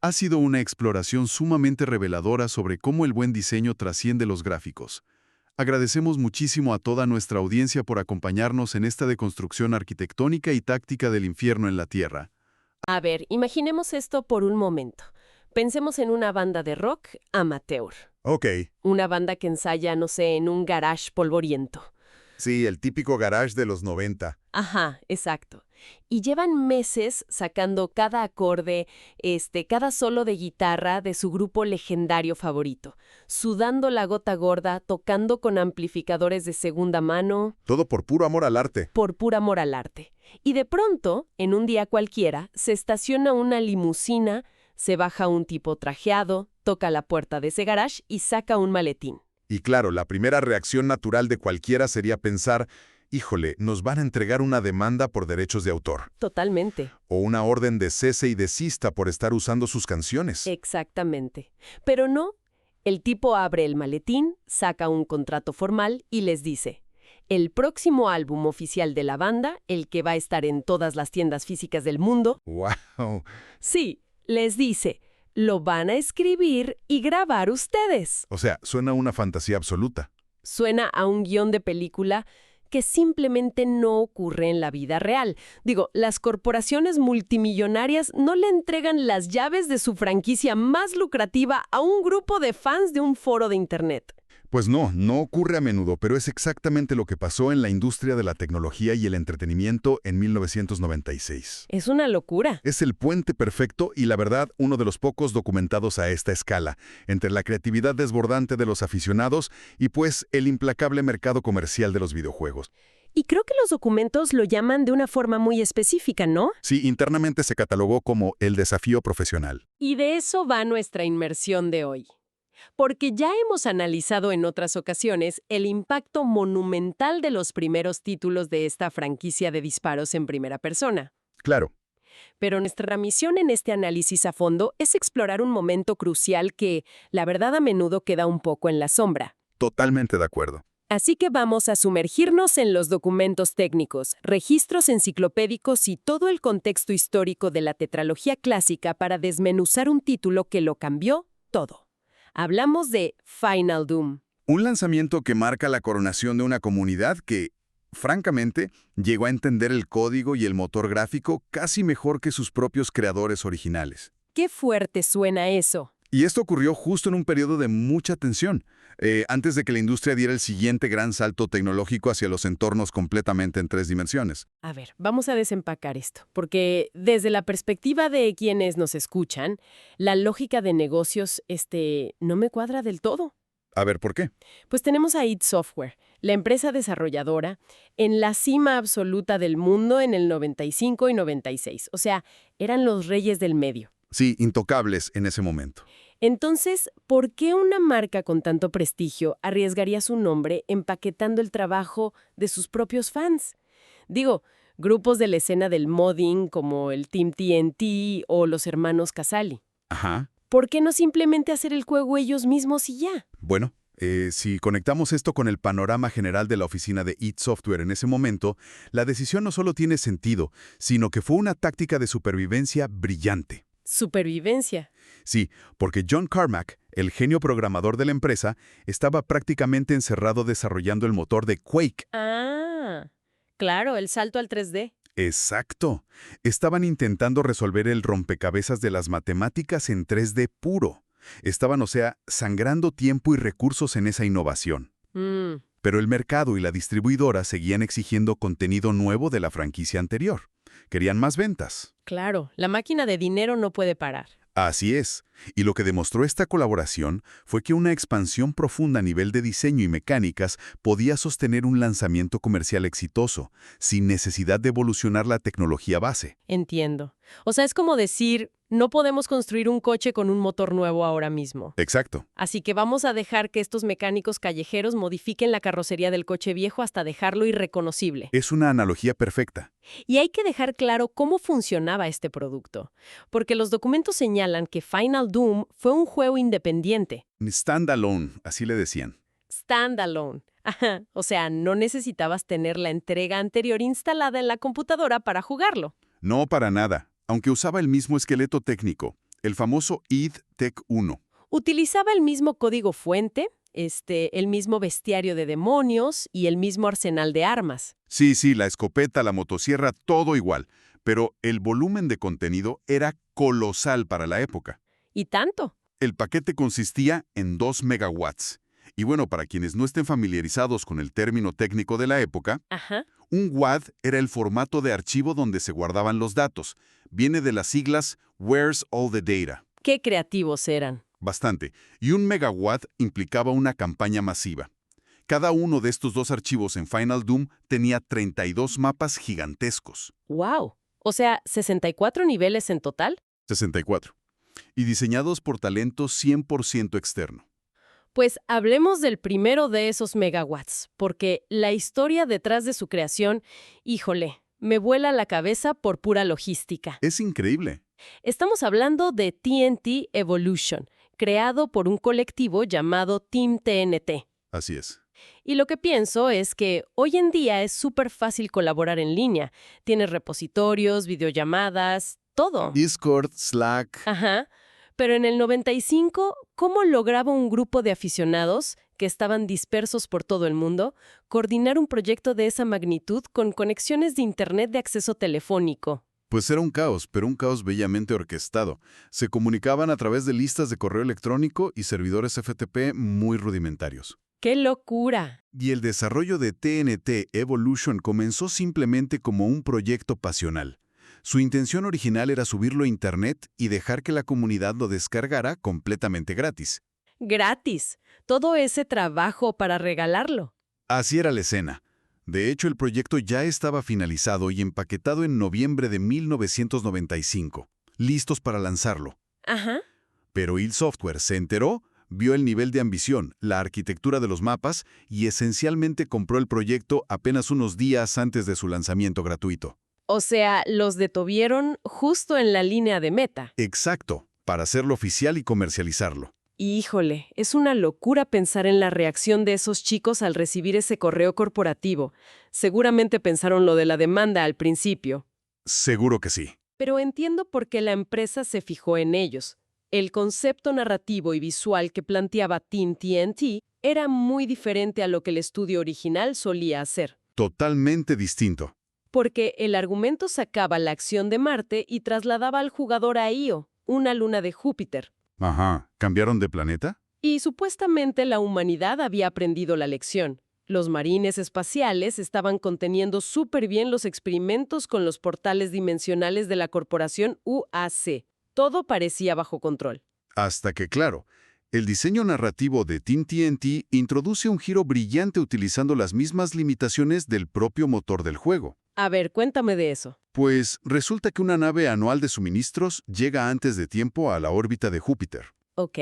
Ha sido una exploración sumamente reveladora sobre cómo el buen diseño trasciende los gráficos. Agradecemos muchísimo a toda nuestra audiencia por acompañarnos en esta deconstrucción arquitectónica y táctica del infierno en la Tierra. A ver, imaginemos esto por un momento. Pensemos en una banda de rock amateur. Ok. Una banda que ensaya, no sé, en un garage polvoriento. Sí, el típico garage de los 90. Ajá, exacto. Y llevan meses sacando cada acorde, cada solo de guitarra de su grupo legendario favorito, sudando la gota gorda, tocando con amplificadores de segunda mano, Todo por puro amor al arte. por pura amor al arte. Y de pronto, en un día cualquiera, se estaciona una limusina, se baja un tipo trajeado, toca la puerta de ese garage y saca un maletín. Y claro, la primera reacción natural de cualquiera sería pensar, híjole, nos van a entregar una demanda por derechos de autor, Totalmente. o una orden de cese y desista por estar usando sus canciones. Exactamente. Pero no. El tipo abre el maletín, saca un contrato formal y les dice: el próximo álbum oficial de la banda, el que va a estar en todas las tiendas físicas del mundo, ¡Wow! sí, les dice, lo van a escribir y grabar ustedes. O sea, suena una fantasía absoluta. Suena a un guión de película que simplemente no ocurre en la vida real. Digo, las corporaciones multimillonarias no le entregan las llaves de su franquicia más lucrativa a un grupo de fans de un foro de Internet. Pues no ocurre a menudo, pero es exactamente lo que pasó en la industria de la tecnología y el entretenimiento en 1996. Es una locura. Es el puente perfecto y, la verdad, uno de los pocos documentados a esta escala, entre la creatividad desbordante de los aficionados y, pues, el implacable mercado comercial de los videojuegos. Y creo que los documentos lo llaman de una forma muy específica, ¿no? Sí, internamente se catalogó como el desafío profesional. Y de eso va nuestra inmersión de hoy. Porque ya hemos analizado en otras ocasiones el impacto monumental de los primeros títulos de esta franquicia de disparos en primera persona. Claro. Pero nuestra misión en este análisis a fondo es explorar un momento crucial que, la verdad, a menudo queda un poco en la sombra. Totalmente de acuerdo. Así que vamos a sumergirnos en los documentos técnicos, registros enciclopédicos y todo el contexto histórico de la tetralogía clásica para desmenuzar un título que lo cambió todo. Hablamos de Final Doom. Un lanzamiento que marca la coronación de una comunidad que, francamente, llegó a entender el código y el motor gráfico casi mejor que sus propios creadores originales. ¡Qué fuerte suena eso! Y esto ocurrió justo en un periodo de mucha tensión, antes de que la industria diera el siguiente gran salto tecnológico hacia los entornos completamente en 3 dimensiones. A ver, vamos a desempacar esto, porque desde la perspectiva de quienes nos escuchan, la lógica de negocios, no me cuadra del todo. A ver, ¿por qué? Pues tenemos a id Software, la empresa desarrolladora, en la cima absoluta del mundo en el 95 y 96. O sea, eran los reyes del medio. Sí, intocables en ese momento. Entonces, ¿por qué una marca con tanto prestigio arriesgaría su nombre empaquetando el trabajo de sus propios fans? Digo, grupos de la escena del modding como el Team TNT o los hermanos Casali. Ajá. ¿Por qué no simplemente hacer el juego ellos mismos y ya? Bueno, si conectamos esto con el panorama general de la oficina de id Software en ese momento, la decisión no solo tiene sentido, sino que fue una táctica de supervivencia brillante. Supervivencia. Sí, porque John Carmack, el genio programador de la empresa, estaba prácticamente encerrado desarrollando el motor de Quake. Ah, claro, el salto al 3D. Exacto. Estaban intentando resolver el rompecabezas de las matemáticas en 3D puro. Estaban, o sea, sangrando tiempo y recursos en esa innovación. Pero el mercado y la distribuidora seguían exigiendo contenido nuevo de la franquicia anterior. Querían más ventas. Claro, la máquina de dinero no puede parar. Así es. Y lo que demostró esta colaboración fue que una expansión profunda a nivel de diseño y mecánicas podía sostener un lanzamiento comercial exitoso, sin necesidad de evolucionar la tecnología base. Entiendo. O sea, es como decir, no podemos construir un coche con un motor nuevo ahora mismo. Exacto. Así que vamos a dejar que estos mecánicos callejeros modifiquen la carrocería del coche viejo hasta dejarlo irreconocible. Es una analogía perfecta. Y hay que dejar claro cómo funcionaba este producto, porque los documentos señalan que Final Doom fue un juego independiente. Standalone, así le decían. Standalone. Ajá, o sea, no necesitabas tener la entrega anterior instalada en la computadora para jugarlo. No para nada, aunque usaba el mismo esqueleto técnico, el famoso id Tech 1. Utilizaba el mismo código fuente, el mismo bestiario de demonios y el mismo arsenal de armas. Sí, la escopeta, la motosierra, todo igual. pero el volumen de contenido era colosal para la época. ¿Y tanto? El paquete consistía en 2 megawatts. Y bueno, para quienes no estén familiarizados con el término técnico de la época, Ajá. un WAD era el formato de archivo donde se guardaban los datos. Viene de las siglas Where's All the Data. Qué creativos eran. Bastante. Y un megawatt implicaba una campaña masiva. Cada uno de estos 2 archivos en Final Doom tenía 32 mapas gigantescos. ¡Wow! O sea, ¿64 niveles en total? 64. Y diseñados por talento 100% externo. Pues hablemos del primero de esos megawatts, porque la historia detrás de su creación, híjole, me vuela la cabeza por pura logística. Es increíble. Estamos hablando de TNT Evolution, creado por un colectivo llamado Team TNT. Así es. Y lo que pienso es que hoy en día es súper fácil colaborar en línea. Tienes repositorios, videollamadas, todo. Discord, Slack. Ajá. Pero en el 95, ¿cómo lograba un grupo de aficionados que estaban dispersos por todo el mundo coordinar un proyecto de esa magnitud con conexiones de Internet de acceso telefónico? Pues era un caos, pero un caos bellamente orquestado. Se comunicaban a través de listas de correo electrónico y servidores FTP muy rudimentarios. ¡Qué locura! Y el desarrollo de TNT Evolution comenzó simplemente como un proyecto pasional. Su intención original era subirlo a Internet y dejar que la comunidad lo descargara completamente gratis. ¡Gratis! Todo ese trabajo para regalarlo. Así era la escena. De hecho, el proyecto ya estaba finalizado y empaquetado en noviembre de 1995, listos para lanzarlo. Ajá. Pero id Software se enteró, vio el nivel de ambición, la arquitectura de los mapas y esencialmente compró el proyecto apenas unos días antes de su lanzamiento gratuito. O sea, los detuvieron justo en la línea de meta. Exacto, para hacerlo oficial y comercializarlo. Híjole, es una locura pensar en la reacción de esos chicos al recibir ese correo corporativo. Seguramente pensaron lo de la demanda al principio. Seguro que sí. Pero entiendo por qué la empresa se fijó en ellos. El concepto narrativo y visual que planteaba Team TNT era muy diferente a lo que el estudio original solía hacer. Totalmente distinto. Porque el argumento sacaba la acción de Marte y trasladaba al jugador a Io, una luna de Júpiter. Ajá, ¿cambiaron de planeta? Y supuestamente la humanidad había aprendido la lección. Los marines espaciales estaban conteniendo súper bien los experimentos con los portales dimensionales de la corporación UAC. Todo parecía bajo control. Hasta que, claro, el diseño narrativo de Team TNT introduce un giro brillante utilizando las mismas limitaciones del propio motor del juego. A ver, cuéntame de eso. Pues resulta que una nave anual de suministros llega antes de tiempo a la órbita de Júpiter. Ok.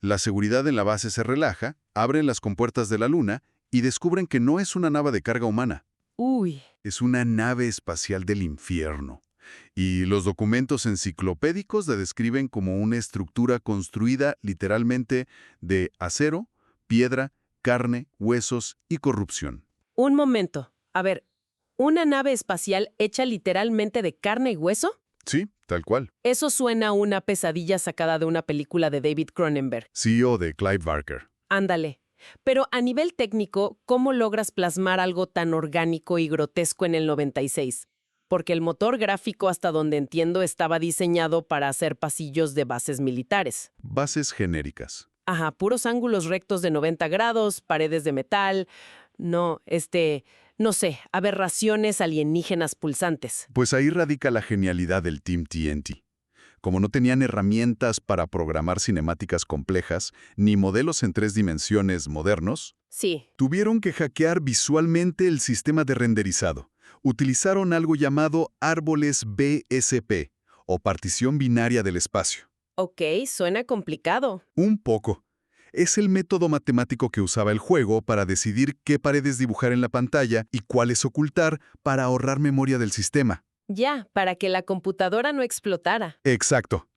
La seguridad en la base se relaja, abren las compuertas de la Luna y descubren que no es una nave de carga humana. Uy. Es una nave espacial del infierno. Y los documentos enciclopédicos la describen como una estructura construida literalmente de acero, piedra, carne, huesos y corrupción. Un momento. A ver, ¿una nave espacial hecha literalmente de carne y hueso? Sí, tal cual. Eso suena a una pesadilla sacada de una película de David Cronenberg. CEO de Clive Barker. Ándale. Pero a nivel técnico, ¿cómo logras plasmar algo tan orgánico y grotesco en el 96? Porque el motor gráfico, hasta donde entiendo, estaba diseñado para hacer pasillos de bases militares. Bases genéricas. Ajá, puros ángulos rectos de 90 grados, paredes de metal, no sé, aberraciones alienígenas pulsantes. Pues ahí radica la genialidad del Team TNT. Como no tenían herramientas para programar cinemáticas complejas ni modelos en 3 dimensiones modernos, Sí. tuvieron que hackear visualmente el sistema de renderizado. Utilizaron algo llamado árboles BSP, o partición binaria del espacio. Ok, suena complicado. Un poco. Es el método matemático que usaba el juego para decidir qué paredes dibujar en la pantalla y cuáles ocultar para ahorrar memoria del sistema. Ya, para que la computadora no explotara. Exacto.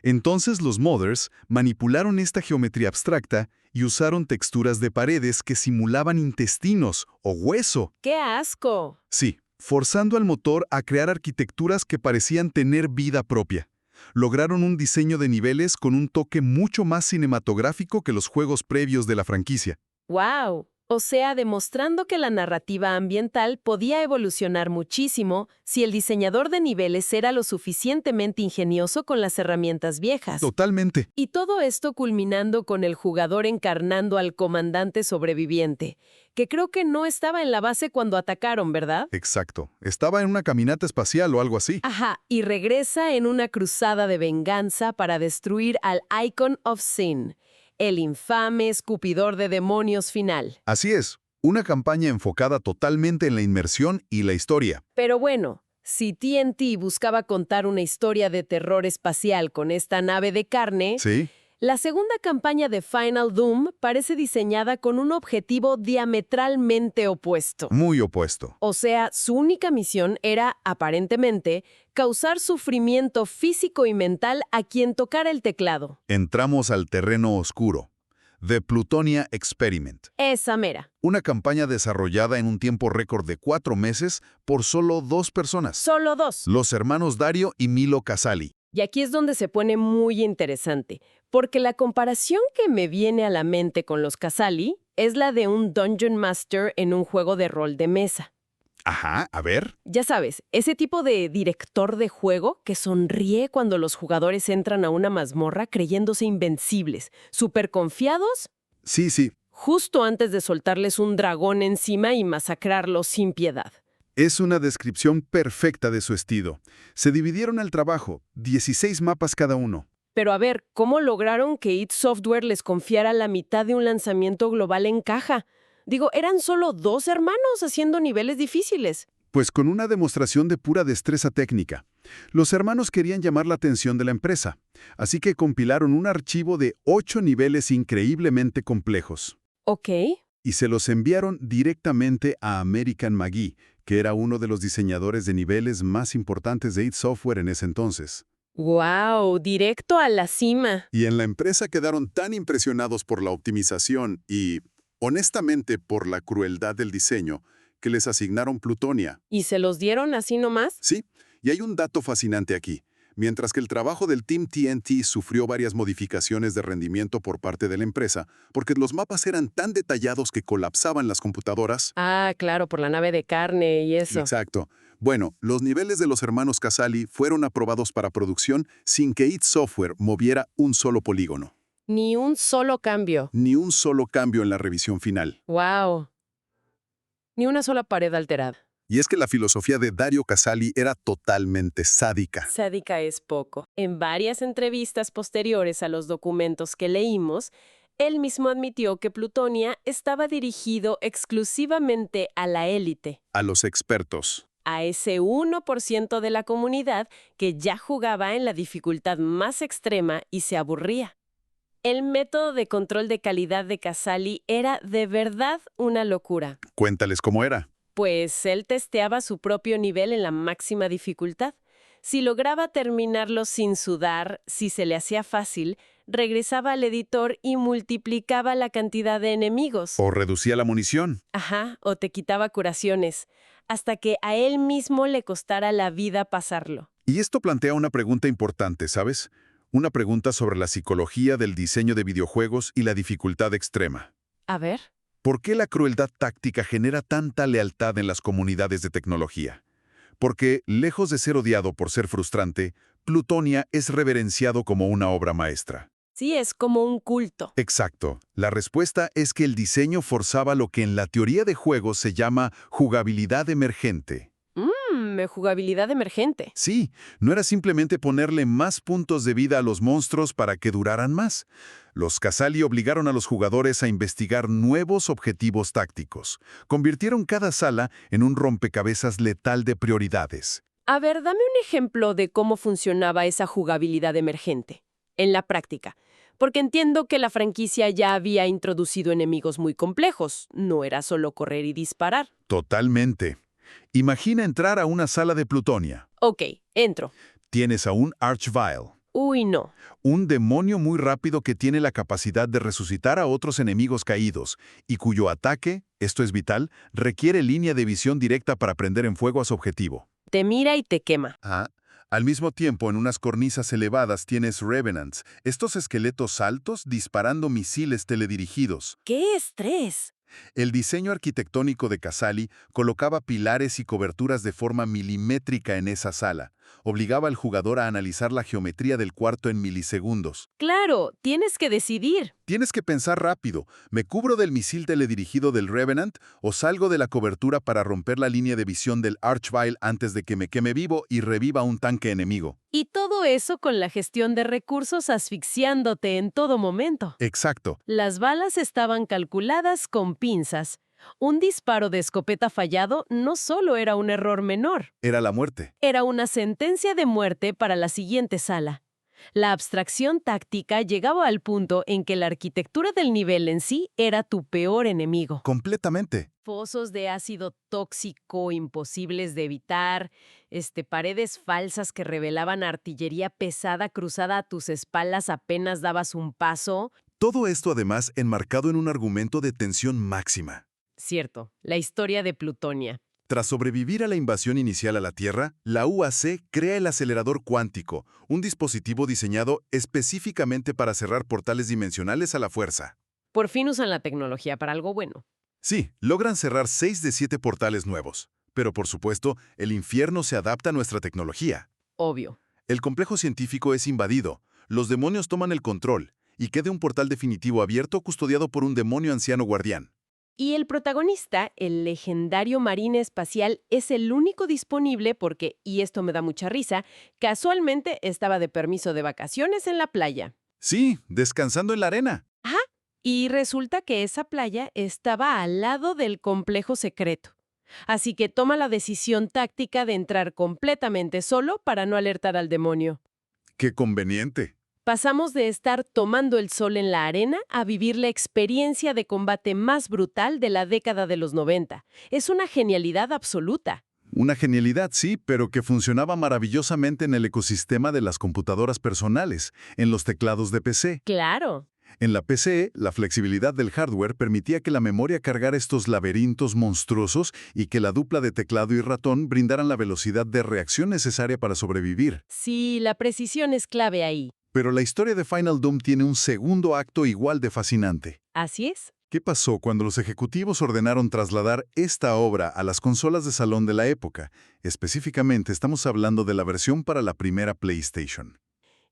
Entonces los modders manipularon esta geometría abstracta y usaron texturas de paredes que simulaban intestinos o hueso. ¡Qué asco! Sí, forzando al motor a crear arquitecturas que parecían tener vida propia. Lograron un diseño de niveles con un toque mucho más cinematográfico que los juegos previos de la franquicia. ¡Wow! O sea, demostrando que la narrativa ambiental podía evolucionar muchísimo si el diseñador de niveles era lo suficientemente ingenioso con las herramientas viejas. Totalmente. Y todo esto culminando con el jugador encarnando al comandante sobreviviente, que creo que no estaba en la base cuando atacaron, ¿verdad? Exacto. Estaba en una caminata espacial o algo así. Ajá, y regresa en una cruzada de venganza para destruir al Icon of Sin, el infame escupidor de demonios final. Así es. Una campaña enfocada totalmente en la inmersión y la historia. Pero bueno, si TNT buscaba contar una historia de terror espacial con esta nave de carne, ¿Sí? la segunda campaña de Final Doom parece diseñada con un objetivo diametralmente opuesto. Muy opuesto. O sea, su única misión era, aparentemente, causar sufrimiento físico y mental a quien tocara el teclado. Entramos al terreno oscuro. The Plutonia Experiment. Esa mera. Una campaña desarrollada en un tiempo récord de 4 meses por solo 2 personas. Solo 2. Los hermanos Dario y Milo Casali. Y aquí es donde se pone muy interesante, porque la comparación que me viene a la mente con los Casali es la de un Dungeon Master en un juego de rol de mesa. Ajá, a ver. Ya sabes, ese tipo de director de juego que sonríe cuando los jugadores entran a una mazmorra creyéndose invencibles, súper confiados, Sí, sí. justo antes de soltarles un dragón encima y masacrarlos sin piedad. Es una descripción perfecta de su estilo. Se dividieron el trabajo, 16 mapas cada uno. Pero a ver, ¿cómo lograron que id Software les confiara la mitad de un lanzamiento global en caja? Digo, eran solo 2 hermanos haciendo niveles difíciles. Pues con una demostración de pura destreza técnica. Los hermanos querían llamar la atención de la empresa, así que compilaron un archivo de 8 niveles increíblemente complejos. Ok. Y se los enviaron directamente a American McGee, que era uno de los diseñadores de niveles más importantes de id Software en ese entonces. ¡Wow! Directo a la cima. Y en la empresa quedaron tan impresionados por la optimización y, honestamente, por la crueldad del diseño, que les asignaron Plutonia. ¿Y se los dieron así nomás? Sí, y hay un dato fascinante aquí. Mientras que el trabajo del Team TNT sufrió varias modificaciones de rendimiento por parte de la empresa, porque los mapas eran tan detallados que colapsaban las computadoras. Ah, claro, por la nave de carne y eso. Exacto. Bueno, los niveles de los hermanos Casali fueron aprobados para producción sin que id Software moviera un solo polígono. Ni un solo cambio. Ni un solo cambio en la revisión final. ¡Wow! Ni una sola pared alterada. Y es que la filosofía de Dario Casali era totalmente sádica. Sádica es poco. En varias entrevistas posteriores a los documentos que leímos, él mismo admitió que Plutonia estaba dirigido exclusivamente a la élite, A los expertos. a ese 1% de la comunidad que ya jugaba en la dificultad más extrema y se aburría. El método de control de calidad de Casali era de verdad una locura. Cuéntales cómo era. Pues él testeaba su propio nivel en la máxima dificultad. Si lograba terminarlo sin sudar, si se le hacía fácil, regresaba al editor y multiplicaba la cantidad de enemigos. O reducía la munición. Ajá, o te quitaba curaciones, hasta que a él mismo le costara la vida pasarlo. Y esto plantea una pregunta importante, ¿sabes? Una pregunta sobre la psicología del diseño de videojuegos y la dificultad extrema. A ver. ¿Por qué la crueldad táctica genera tanta lealtad en las comunidades de tecnología? Porque, lejos de ser odiado por ser frustrante, Plutonia es reverenciado como una obra maestra. Sí, es como un culto. Exacto. La respuesta es que el diseño forzaba lo que en la teoría de juegos se llama jugabilidad emergente. Jugabilidad emergente. Sí, no era simplemente ponerle más puntos de vida a los monstruos para que duraran más. Los Casali obligaron a los jugadores a investigar nuevos objetivos tácticos. Convirtieron cada sala en un rompecabezas letal de prioridades. A ver, dame un ejemplo de cómo funcionaba esa jugabilidad emergente, en la práctica. Porque entiendo que la franquicia ya había introducido enemigos muy complejos. No era solo correr y disparar. Totalmente. Imagina entrar a una sala de Plutonia. Ok, entro. Tienes a un Archvile, Uy, no. un demonio muy rápido que tiene la capacidad de resucitar a otros enemigos caídos y cuyo ataque, esto es vital, requiere línea de visión directa para prender en fuego a su objetivo. Te mira y te quema. Al mismo tiempo, en unas cornisas elevadas tienes Revenants, estos esqueletos altos disparando misiles teledirigidos. ¡Qué estrés! El diseño arquitectónico de Casali colocaba pilares y coberturas de forma milimétrica en esa sala. Obligaba al jugador a analizar la geometría del cuarto en milisegundos. Claro, tienes que decidir. Tienes que pensar rápido. ¿Me cubro del misil teledirigido del Revenant o salgo de la cobertura para romper la línea de visión del Archvile antes de que me queme vivo y reviva un tanque enemigo? Y todo eso con la gestión de recursos asfixiándote en todo momento. Exacto. Las balas estaban calculadas con pinzas. Un disparo de escopeta fallado no solo era un error menor, Era la muerte. era una sentencia de muerte para la siguiente sala. La abstracción táctica llegaba al punto en que la arquitectura del nivel en sí era tu peor enemigo. Completamente. Pozos de ácido tóxico imposibles de evitar, paredes falsas que revelaban artillería pesada cruzada a tus espaldas apenas dabas un paso. Todo esto además enmarcado en un argumento de tensión máxima. Cierto, la historia de Plutonia. Tras sobrevivir a la invasión inicial a la Tierra, la UAC crea el acelerador cuántico, un dispositivo diseñado específicamente para cerrar portales dimensionales a la fuerza. Por fin usan la tecnología para algo bueno. Sí, logran cerrar 6 de 7 portales nuevos. Pero por supuesto, el infierno se adapta a nuestra tecnología. Obvio. El complejo científico es invadido, los demonios toman el control, y queda un portal definitivo abierto custodiado por un demonio anciano guardián. Y el protagonista, el legendario marine espacial, es el único disponible porque, y esto me da mucha risa, casualmente estaba de permiso de vacaciones en la playa. Sí, descansando en la arena. Y resulta que esa playa estaba al lado del complejo secreto. Así que toma la decisión táctica de entrar completamente solo para no alertar al demonio. ¡Qué conveniente! Pasamos de estar tomando el sol en la arena a vivir la experiencia de combate más brutal de la década de los 90. Es una genialidad absoluta. Una genialidad, sí, pero que funcionaba maravillosamente en el ecosistema de las computadoras personales, en los teclados de PC. Claro. En la PC, la flexibilidad del hardware permitía que la memoria cargara estos laberintos monstruosos y que la dupla de teclado y ratón brindaran la velocidad de reacción necesaria para sobrevivir. Sí, la precisión es clave ahí. Pero la historia de Final Doom tiene un segundo acto igual de fascinante. Así es. ¿Qué pasó cuando los ejecutivos ordenaron trasladar esta obra a las consolas de salón de la época? Específicamente, estamos hablando de la versión para la primera PlayStation.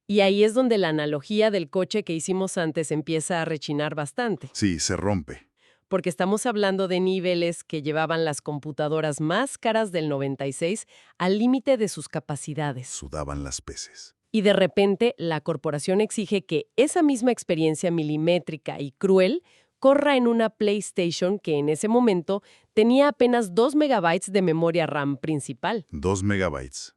Y ahí es donde la analogía del coche que hicimos antes empieza a rechinar bastante. Sí, se rompe. Porque estamos hablando de niveles que llevaban las computadoras más caras del 96 al límite de sus capacidades. Sudaban las peces. Y de repente, la corporación exige que esa misma experiencia milimétrica y cruel corra en una PlayStation que en ese momento tenía apenas 2 megabytes de memoria RAM principal. 2 megabytes.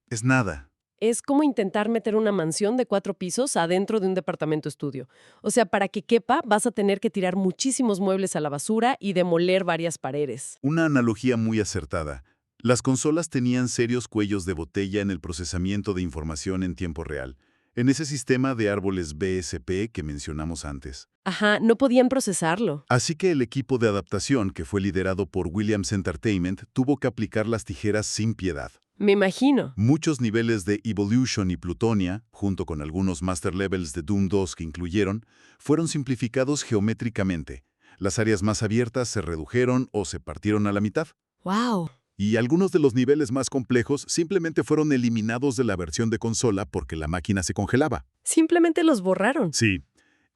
Es nada. Es como intentar meter una mansión de 4 pisos adentro de un departamento estudio. O sea, para que quepa, vas a tener que tirar muchísimos muebles a la basura y demoler varias paredes. Una analogía muy acertada. Las consolas tenían serios cuellos de botella en el procesamiento de información en tiempo real, en ese sistema de árboles BSP que mencionamos antes. Ajá, no podían procesarlo. Así que el equipo de adaptación, que fue liderado por Williams Entertainment, tuvo que aplicar las tijeras sin piedad. Me imagino. Muchos niveles de Evolution y Plutonia, junto con algunos Master Levels de Doom 2 que incluyeron, fueron simplificados geométricamente. Las áreas más abiertas se redujeron o se partieron a la mitad. ¡Wow! Y algunos de los niveles más complejos simplemente fueron eliminados de la versión de consola porque la máquina se congelaba. Simplemente los borraron. Sí.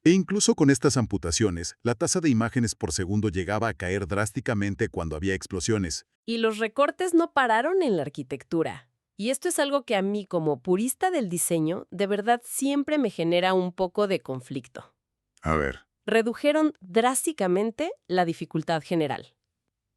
E incluso con estas amputaciones, la tasa de imágenes por segundo llegaba a caer drásticamente cuando había explosiones. Y los recortes no pararon en la arquitectura. Y esto es algo que a mí, como purista del diseño, de verdad siempre me genera un poco de conflicto. A ver. Redujeron drásticamente la dificultad general.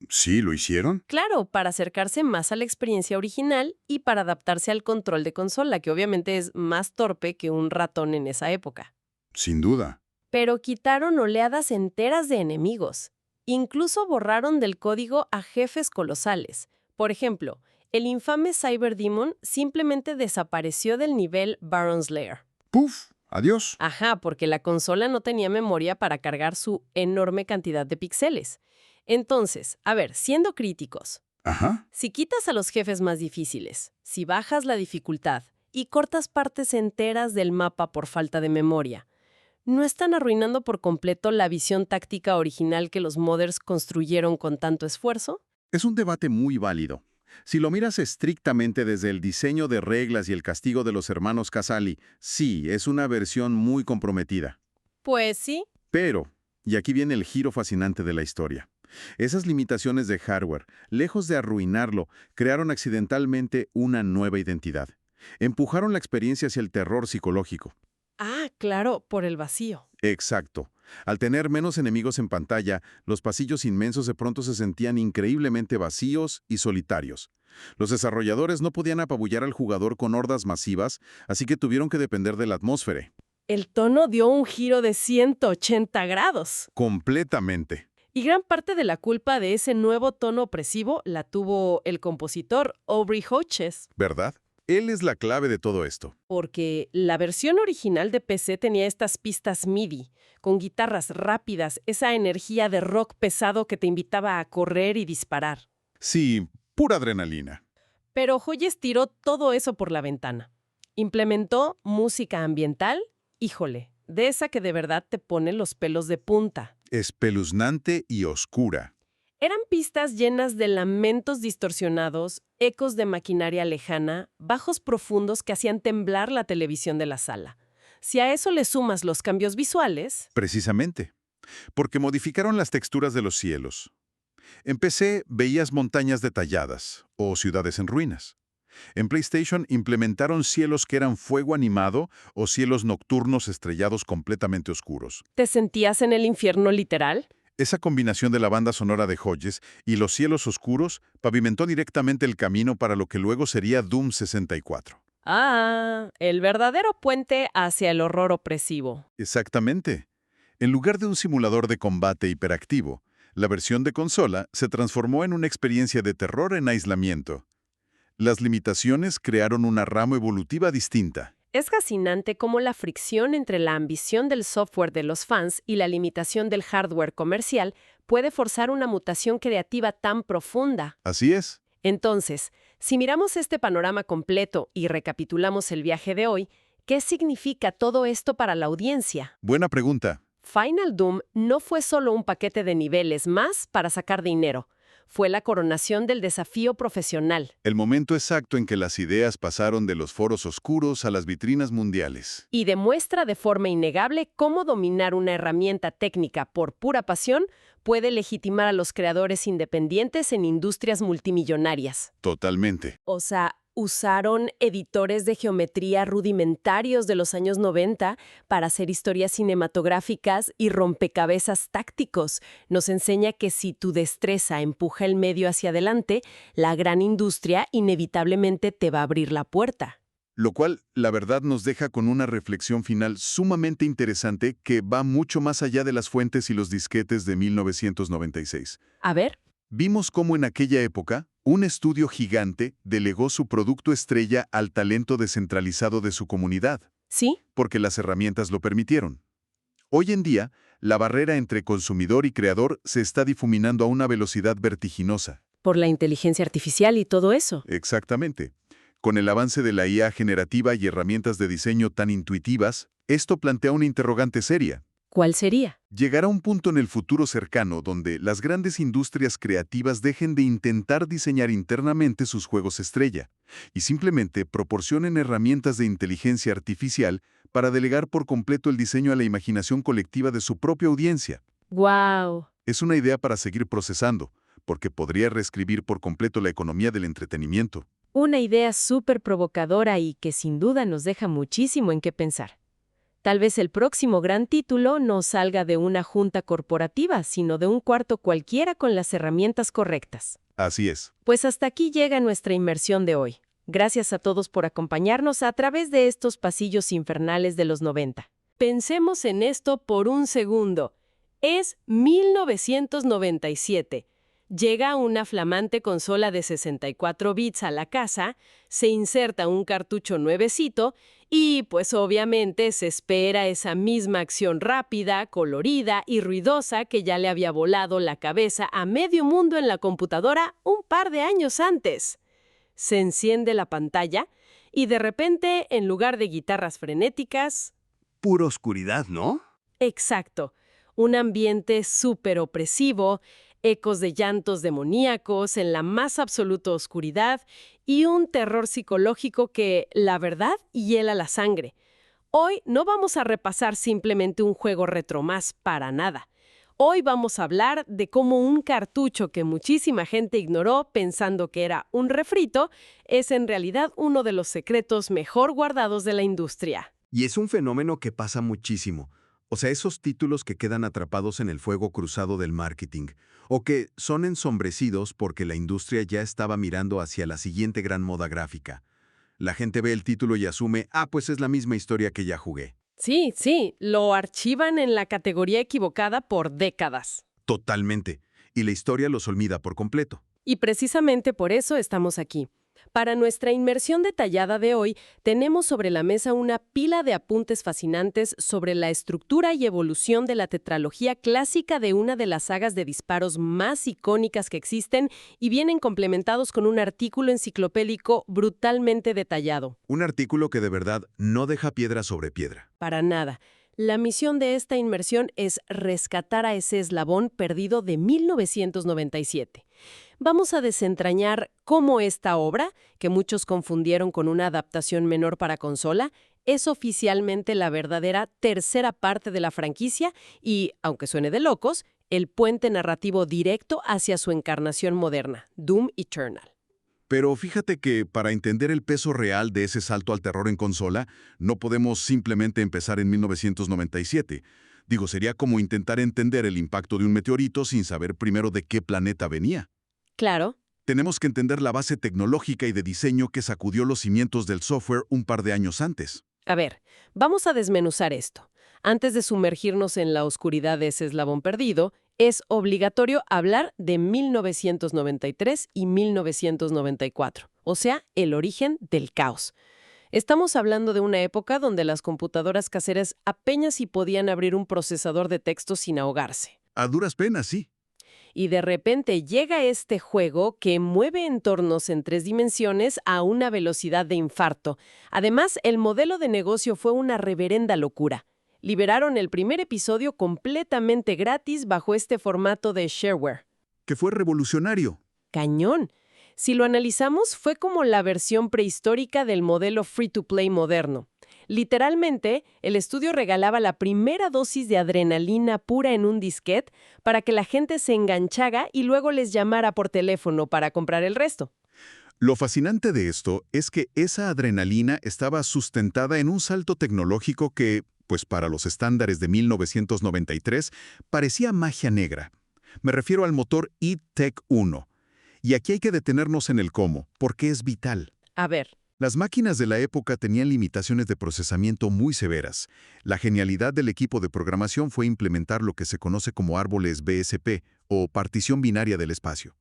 ¿Sí lo hicieron? Claro, para acercarse más a la experiencia original y para adaptarse al control de consola, que obviamente es más torpe que un ratón en esa época. Sin duda. Pero quitaron oleadas enteras de enemigos. Incluso borraron del código a jefes colosales. Por ejemplo, el infame Cyber Demon simplemente desapareció del nivel Baron's Lair. ¡Puf! ¡Adiós! Ajá, porque la consola no tenía memoria para cargar su enorme cantidad de píxeles. Entonces, a ver, siendo críticos, Ajá. si quitas a los jefes más difíciles, si bajas la dificultad y cortas partes enteras del mapa por falta de memoria, ¿No están arruinando por completo la visión táctica original que los modders construyeron con tanto esfuerzo? Es un debate muy válido. Si lo miras estrictamente desde el diseño de reglas y el castigo de los hermanos Casali, sí, es una versión muy comprometida. Pues sí. Pero, y aquí viene el giro fascinante de la historia, esas limitaciones de hardware, lejos de arruinarlo, crearon accidentalmente una nueva identidad. Empujaron la experiencia hacia el terror psicológico. Ah, claro, por el vacío. Exacto. Al tener menos enemigos en pantalla, los pasillos inmensos de pronto se sentían increíblemente vacíos y solitarios. Los desarrolladores no podían apabullar al jugador con hordas masivas, así que tuvieron que depender de la atmósfera. El tono dio un giro de 180 grados. Completamente. Y gran parte de la culpa de ese nuevo tono opresivo la tuvo el compositor Aubrey Hodges, ¿Verdad? Él es la clave de todo esto. porque la versión original de PC tenía estas pistas MIDI, con guitarras rápidas, esa energía de rock pesado que te invitaba a correr y disparar. Sí, pura adrenalina. Pero Hodges tiró todo eso por la ventana. Implementó música ambiental, híjole, de esa que de verdad te pone los pelos de punta. Espeluznante y oscura. Eran pistas llenas de lamentos distorsionados, ecos de maquinaria lejana, bajos profundos que hacían temblar la televisión de la sala. Si a eso le sumas los cambios visuales... Precisamente. Porque modificaron las texturas de los cielos. En PC veías montañas detalladas o ciudades en ruinas. En PlayStation implementaron cielos que eran fuego animado o cielos nocturnos estrellados completamente oscuros. ¿Te sentías en el infierno literal? Esa combinación de la banda sonora de Hodges y los cielos oscuros pavimentó directamente el camino para lo que luego sería Doom 64. Ah, el verdadero puente hacia el horror opresivo. Exactamente. En lugar de un simulador de combate hiperactivo, la versión de consola se transformó en una experiencia de terror en aislamiento. Las limitaciones crearon una rama evolutiva distinta. Es fascinante cómo la fricción entre la ambición del software de los fans y la limitación del hardware comercial puede forzar una mutación creativa tan profunda. Así es. Entonces, si miramos este panorama completo y recapitulamos el viaje de hoy, ¿qué significa todo esto para la audiencia? Buena pregunta. Final Doom no fue solo un paquete de niveles más para sacar dinero. Fue la coronación del desafío profesional. El momento exacto en que las ideas pasaron de los foros oscuros a las vitrinas mundiales. Y demuestra de forma innegable cómo dominar una herramienta técnica por pura pasión puede legitimar a los creadores independientes en industrias multimillonarias. Totalmente. O sea, usaron editores de geometría rudimentarios de los años 90 para hacer historias cinematográficas y rompecabezas tácticos. Nos enseña que si tu destreza empuja el medio hacia adelante, la gran industria inevitablemente te va a abrir la puerta. Lo cual, la verdad, nos deja con una reflexión final sumamente interesante que va mucho más allá de las fuentes y los disquetes de 1996. A ver. Vimos cómo en aquella época, un estudio gigante delegó su producto estrella al talento descentralizado de su comunidad, ¿Sí? porque las herramientas lo permitieron. Hoy en día, la barrera entre consumidor y creador se está difuminando a una velocidad vertiginosa. Por la inteligencia artificial y todo eso. Exactamente. Con el avance de la IA generativa y herramientas de diseño tan intuitivas, esto plantea una interrogante seria. ¿Cuál sería? Llegará un punto en el futuro cercano donde las grandes industrias creativas dejen de intentar diseñar internamente sus juegos estrella y simplemente proporcionen herramientas de inteligencia artificial para delegar por completo el diseño a la imaginación colectiva de su propia audiencia. ¡Guau! Es una idea para seguir procesando, porque podría reescribir por completo la economía del entretenimiento. Una idea súper provocadora y que sin duda nos deja muchísimo en qué pensar. Tal vez el próximo gran título no salga de una junta corporativa, sino de un cuarto cualquiera con las herramientas correctas. Así es. Pues hasta aquí llega nuestra inmersión de hoy. Gracias a todos por acompañarnos a través de estos pasillos infernales de los 90. Pensemos en esto por un segundo. Es 1997. Llega una flamante consola de 64 bits a la casa, se inserta un cartucho nuevecito y, pues obviamente, se espera esa misma acción rápida, colorida y ruidosa que ya le había volado la cabeza a medio mundo en la computadora un par de años antes. Se enciende la pantalla y de repente, en lugar de guitarras frenéticas... Pura oscuridad, ¿no? Exacto. Un ambiente súper opresivo, ecos de llantos demoníacos en la más absoluta oscuridad y un terror psicológico que, la verdad, hiela la sangre. Hoy no vamos a repasar simplemente un juego retro más, para nada. Hoy vamos a hablar de cómo un cartucho que muchísima gente ignoró pensando que era un refrito es en realidad uno de los secretos mejor guardados de la industria. Y es un fenómeno que pasa muchísimo. O sea, esos títulos que quedan atrapados en el fuego cruzado del marketing, o que son ensombrecidos porque la industria ya estaba mirando hacia la siguiente gran moda gráfica. La gente ve el título y asume, pues es la misma historia que ya jugué. Sí, lo archivan en la categoría equivocada por décadas. Totalmente. Y la historia los olvida por completo. Y precisamente por eso estamos aquí. Para nuestra inmersión detallada de hoy, tenemos sobre la mesa una pila de apuntes fascinantes sobre la estructura y evolución de la tetralogía clásica de una de las sagas de disparos más icónicas que existen y vienen complementados con un artículo enciclopédico brutalmente detallado. Un artículo que de verdad no deja piedra sobre piedra. Para nada. La misión de esta inmersión es rescatar a ese eslabón perdido de 1997. Vamos a desentrañar cómo esta obra, que muchos confundieron con una adaptación menor para consola, es oficialmente la verdadera tercera parte de la franquicia y, aunque suene de locos, el puente narrativo directo hacia su encarnación moderna, Doom Eternal. Pero fíjate que para entender el peso real de ese salto al terror en consola, no podemos simplemente empezar en 1997. Digo, sería como intentar entender el impacto de un meteorito sin saber primero de qué planeta venía. Claro. Tenemos que entender la base tecnológica y de diseño que sacudió los cimientos del software un par de años antes. A ver, vamos a desmenuzar esto. Antes de sumergirnos en la oscuridad de ese eslabón perdido, es obligatorio hablar de 1993 y 1994, o sea, el origen del caos. Estamos hablando de una época donde las computadoras caseras apenas si podían abrir un procesador de texto sin ahogarse. A duras penas, sí. Y de repente llega este juego que mueve entornos en 3 dimensiones a una velocidad de infarto. Además, el modelo de negocio fue una reverenda locura. Liberaron el primer episodio completamente gratis bajo este formato de shareware. Que fue revolucionario. ¡Cañón! Si lo analizamos, fue como la versión prehistórica del modelo free-to-play moderno. Literalmente, el estudio regalaba la primera dosis de adrenalina pura en un disquete para que la gente se enganchara y luego les llamara por teléfono para comprar el resto. Lo fascinante de esto es que esa adrenalina estaba sustentada en un salto tecnológico que, pues para los estándares de 1993, parecía magia negra. Me refiero al motor E-Tech 1. Y aquí hay que detenernos en el cómo, porque es vital. A ver. Las máquinas de la época tenían limitaciones de procesamiento muy severas. La genialidad del equipo de programación fue implementar lo que se conoce como árboles BSP, o partición binaria del espacio.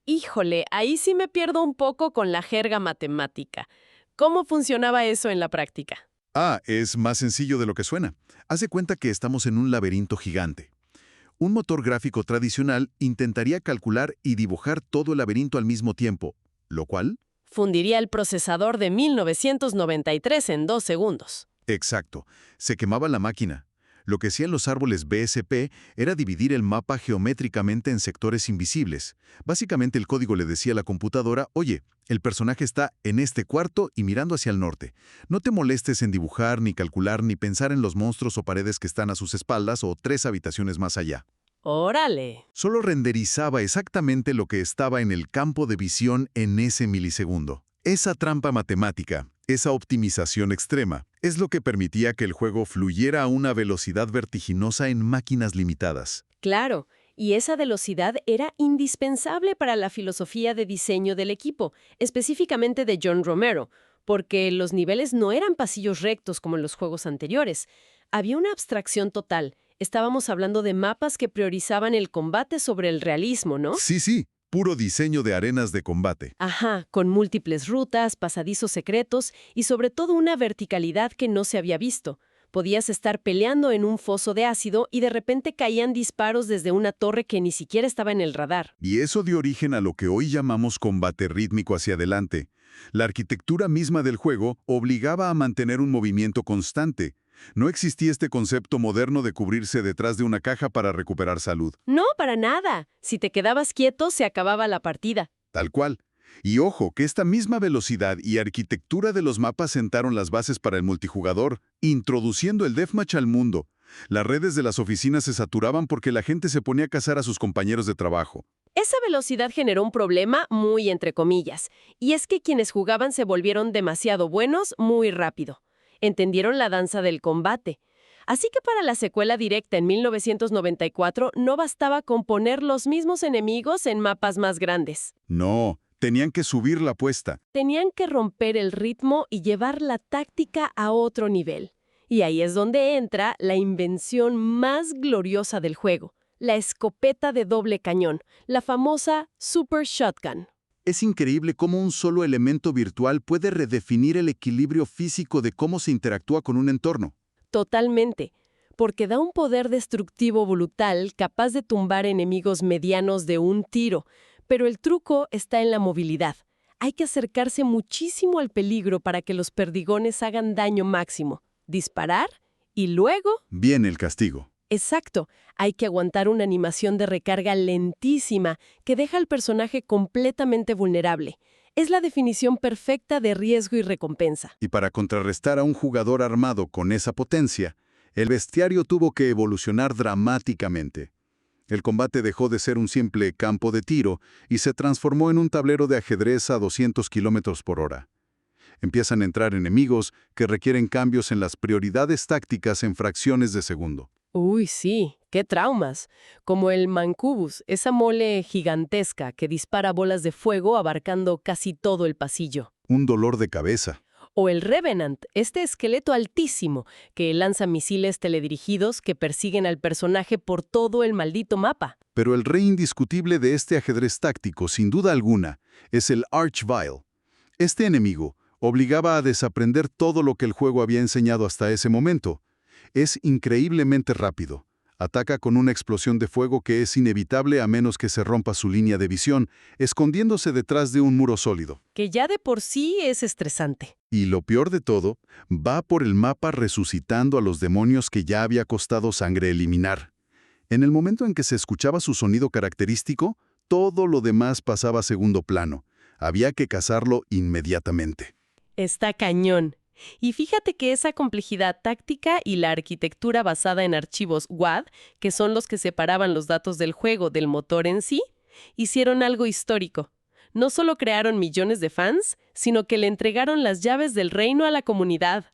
Híjole, ahí sí me pierdo un poco con la jerga matemática. ¿Cómo funcionaba eso en la práctica? Es más sencillo de lo que suena. Haz de cuenta que estamos en un laberinto gigante. Un motor gráfico tradicional intentaría calcular y dibujar todo el laberinto al mismo tiempo, lo cual fundiría el procesador de 1993 en 2 segundos. Exacto. Se quemaba la máquina. Lo que hacían los árboles BSP era dividir el mapa geométricamente en sectores invisibles. Básicamente el código le decía a la computadora, oye, el personaje está en este cuarto y mirando hacia el norte. No te molestes en dibujar, ni calcular, ni pensar en los monstruos o paredes que están a sus espaldas o 3 habitaciones más allá. ¡Órale! Solo renderizaba exactamente lo que estaba en el campo de visión en ese milisegundo. Esa trampa matemática, esa optimización extrema, es lo que permitía que el juego fluyera a una velocidad vertiginosa en máquinas limitadas. Claro, y esa velocidad era indispensable para la filosofía de diseño del equipo, específicamente de John Romero, porque los niveles no eran pasillos rectos como en los juegos anteriores. Había una abstracción total. Estábamos hablando de mapas que priorizaban el combate sobre el realismo, ¿no? Sí, puro diseño de arenas de combate. Ajá, con múltiples rutas, pasadizos secretos y sobre todo una verticalidad que no se había visto. Podías estar peleando en un foso de ácido y de repente caían disparos desde una torre que ni siquiera estaba en el radar. Y eso dio origen a lo que hoy llamamos combate rítmico hacia adelante. La arquitectura misma del juego obligaba a mantener un movimiento constante. No existía este concepto moderno de cubrirse detrás de una caja para recuperar salud. No, para nada. Si te quedabas quieto, se acababa la partida. Tal cual. Y ojo, que esta misma velocidad y arquitectura de los mapas sentaron las bases para el multijugador, introduciendo el deathmatch al mundo. Las redes de las oficinas se saturaban porque la gente se ponía a cazar a sus compañeros de trabajo. Esa velocidad generó un problema muy entre comillas, y es que quienes jugaban se volvieron demasiado buenos muy rápido. Entendieron la danza del combate. Así que para la secuela directa en 1994 no bastaba con poner los mismos enemigos en mapas más grandes. No, tenían que subir la apuesta. Tenían que romper el ritmo y llevar la táctica a otro nivel. Y ahí es donde entra la invención más gloriosa del juego, la escopeta de doble cañón, la famosa Super Shotgun. Es increíble cómo un solo elemento virtual puede redefinir el equilibrio físico de cómo se interactúa con un entorno. Totalmente, porque da un poder destructivo brutal capaz de tumbar enemigos medianos de un tiro, pero el truco está en la movilidad. Hay que acercarse muchísimo al peligro para que los perdigones hagan daño máximo. Disparar y luego... Viene el castigo. Exacto, hay que aguantar una animación de recarga lentísima que deja al personaje completamente vulnerable. Es la definición perfecta de riesgo y recompensa. Y para contrarrestar a un jugador armado con esa potencia, el bestiario tuvo que evolucionar dramáticamente. El combate dejó de ser un simple campo de tiro y se transformó en un tablero de ajedrez a 200 kilómetros por hora. Empiezan a entrar enemigos que requieren cambios en las prioridades tácticas en fracciones de segundo. Uy, sí, qué traumas. Como el Mancubus, esa mole gigantesca que dispara bolas de fuego abarcando casi todo el pasillo. Un dolor de cabeza. O el Revenant, este esqueleto altísimo que lanza misiles teledirigidos que persiguen al personaje por todo el maldito mapa. Pero el rey indiscutible de este ajedrez táctico, sin duda alguna, es el Archvile. Este enemigo obligaba a desaprender todo lo que el juego había enseñado hasta ese momento. Es increíblemente rápido. Ataca con una explosión de fuego que es inevitable a menos que se rompa su línea de visión, escondiéndose detrás de un muro sólido. Que ya de por sí es estresante. Y lo peor de todo, va por el mapa resucitando a los demonios que ya había costado sangre eliminar. En el momento en que se escuchaba su sonido característico, todo lo demás pasaba a segundo plano. Había que cazarlo inmediatamente. Está cañón. Y fíjate que esa complejidad táctica y la arquitectura basada en archivos WAD, que son los que separaban los datos del juego del motor en sí, hicieron algo histórico. No solo crearon millones de fans, sino que le entregaron las llaves del reino a la comunidad.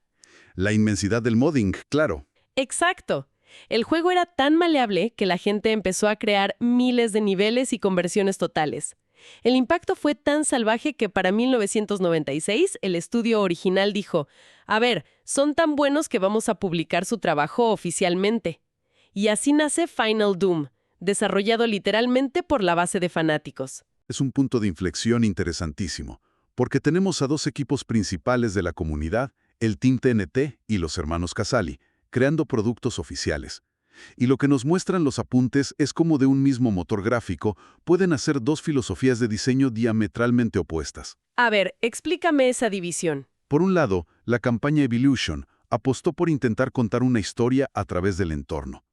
La inmensidad del modding, claro. Exacto. El juego era tan maleable que la gente empezó a crear miles de niveles y conversiones totales. El impacto fue tan salvaje que para 1996 el estudio original dijo, a ver, son tan buenos que vamos a publicar su trabajo oficialmente. Y así nace Final Doom, desarrollado literalmente por la base de fanáticos. Es un punto de inflexión interesantísimo, porque tenemos a dos equipos principales de la comunidad, el Team TNT y los hermanos Casali, creando productos oficiales. Y lo que nos muestran los apuntes es cómo de un mismo motor gráfico pueden hacer dos filosofías de diseño diametralmente opuestas. A ver, explícame esa división. Por un lado, la campaña Evolution apostó por intentar contar una historia a través del entorno.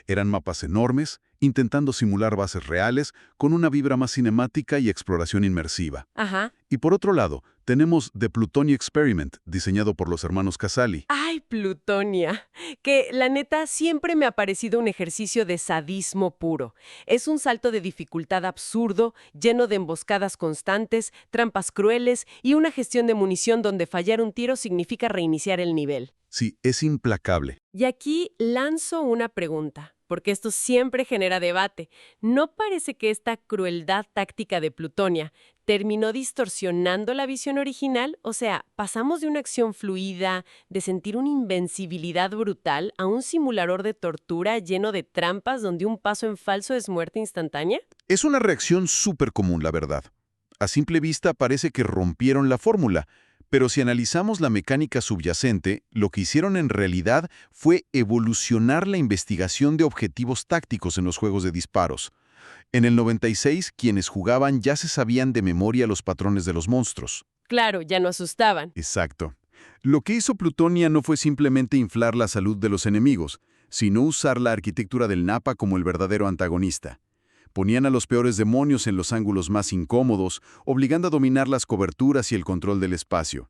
Eran mapas enormes, intentando simular bases reales, con una vibra más cinemática y exploración inmersiva. Ajá. Y por otro lado, tenemos The Plutonia Experiment, diseñado por los hermanos Casali. ¡Ay, Plutonia! Que la neta siempre me ha parecido un ejercicio de sadismo puro. Es un salto de dificultad absurdo, lleno de emboscadas constantes, trampas crueles y una gestión de munición donde fallar un tiro significa reiniciar el nivel. Sí, es implacable. Y aquí lanzo una pregunta, porque esto siempre genera debate. ¿No parece que esta crueldad táctica de Plutonia terminó distorsionando la visión original? O sea, pasamos de una acción fluida, de sentir una invencibilidad brutal, a un simulador de tortura lleno de trampas donde un paso en falso es muerte instantánea. Es una reacción súper común, la verdad. A simple vista parece que rompieron la fórmula, pero si analizamos la mecánica subyacente, lo que hicieron en realidad fue evolucionar la investigación de objetivos tácticos en los juegos de disparos. En el 96, quienes jugaban ya se sabían de memoria los patrones de los monstruos. Claro, ya no asustaban. Exacto. Lo que hizo Plutonia no fue simplemente inflar la salud de los enemigos, sino usar la arquitectura del Napa como el verdadero antagonista. Ponían a los peores demonios en los ángulos más incómodos, obligando a dominar las coberturas y el control del espacio.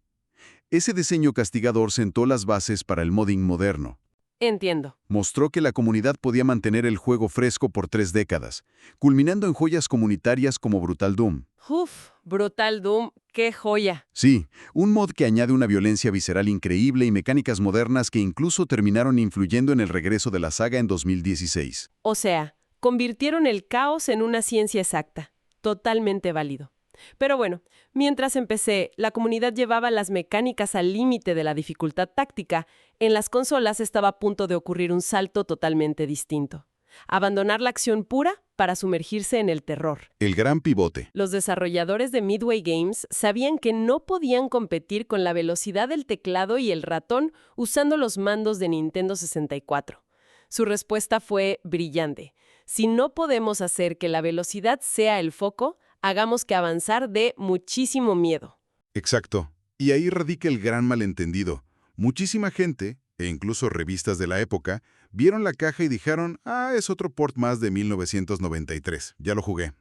Ese diseño castigador sentó las bases para el modding moderno. Entiendo. Mostró que la comunidad podía mantener el juego fresco por 3 décadas, culminando en joyas comunitarias como Brutal Doom. Uf, Brutal Doom, qué joya. Sí, un mod que añade una violencia visceral increíble y mecánicas modernas que incluso terminaron influyendo en el regreso de la saga en 2016. O sea, convirtieron el caos en una ciencia exacta. Totalmente válido. Pero bueno, mientras empecé, la comunidad llevaba las mecánicas al límite de la dificultad táctica. En las consolas estaba a punto de ocurrir un salto totalmente distinto. Abandonar la acción pura para sumergirse en el terror. El gran pivote. Los desarrolladores de Midway Games sabían que no podían competir con la velocidad del teclado y el ratón usando los mandos de Nintendo 64. Su respuesta fue brillante. Si no podemos hacer que la velocidad sea el foco, hagamos que avanzar dé muchísimo miedo. Exacto. Y ahí radica el gran malentendido. Muchísima gente, e incluso revistas de la época, vieron la caja y dijeron, es otro port más de 1993, ya lo jugué.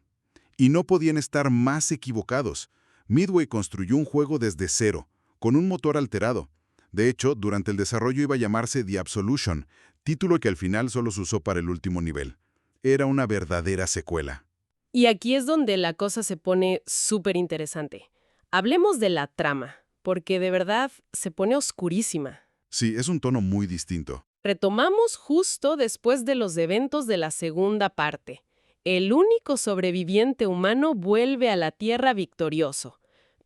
Y no podían estar más equivocados. Midway construyó un juego desde cero, con un motor alterado. De hecho, durante el desarrollo iba a llamarse The Absolution, título que al final solo se usó para el último nivel. Era una verdadera secuela. Y aquí es donde la cosa se pone súper interesante. Hablemos de la trama, porque de verdad se pone oscurísima. Sí, es un tono muy distinto. Retomamos justo después de los eventos de la segunda parte. El único sobreviviente humano vuelve a la Tierra victorioso.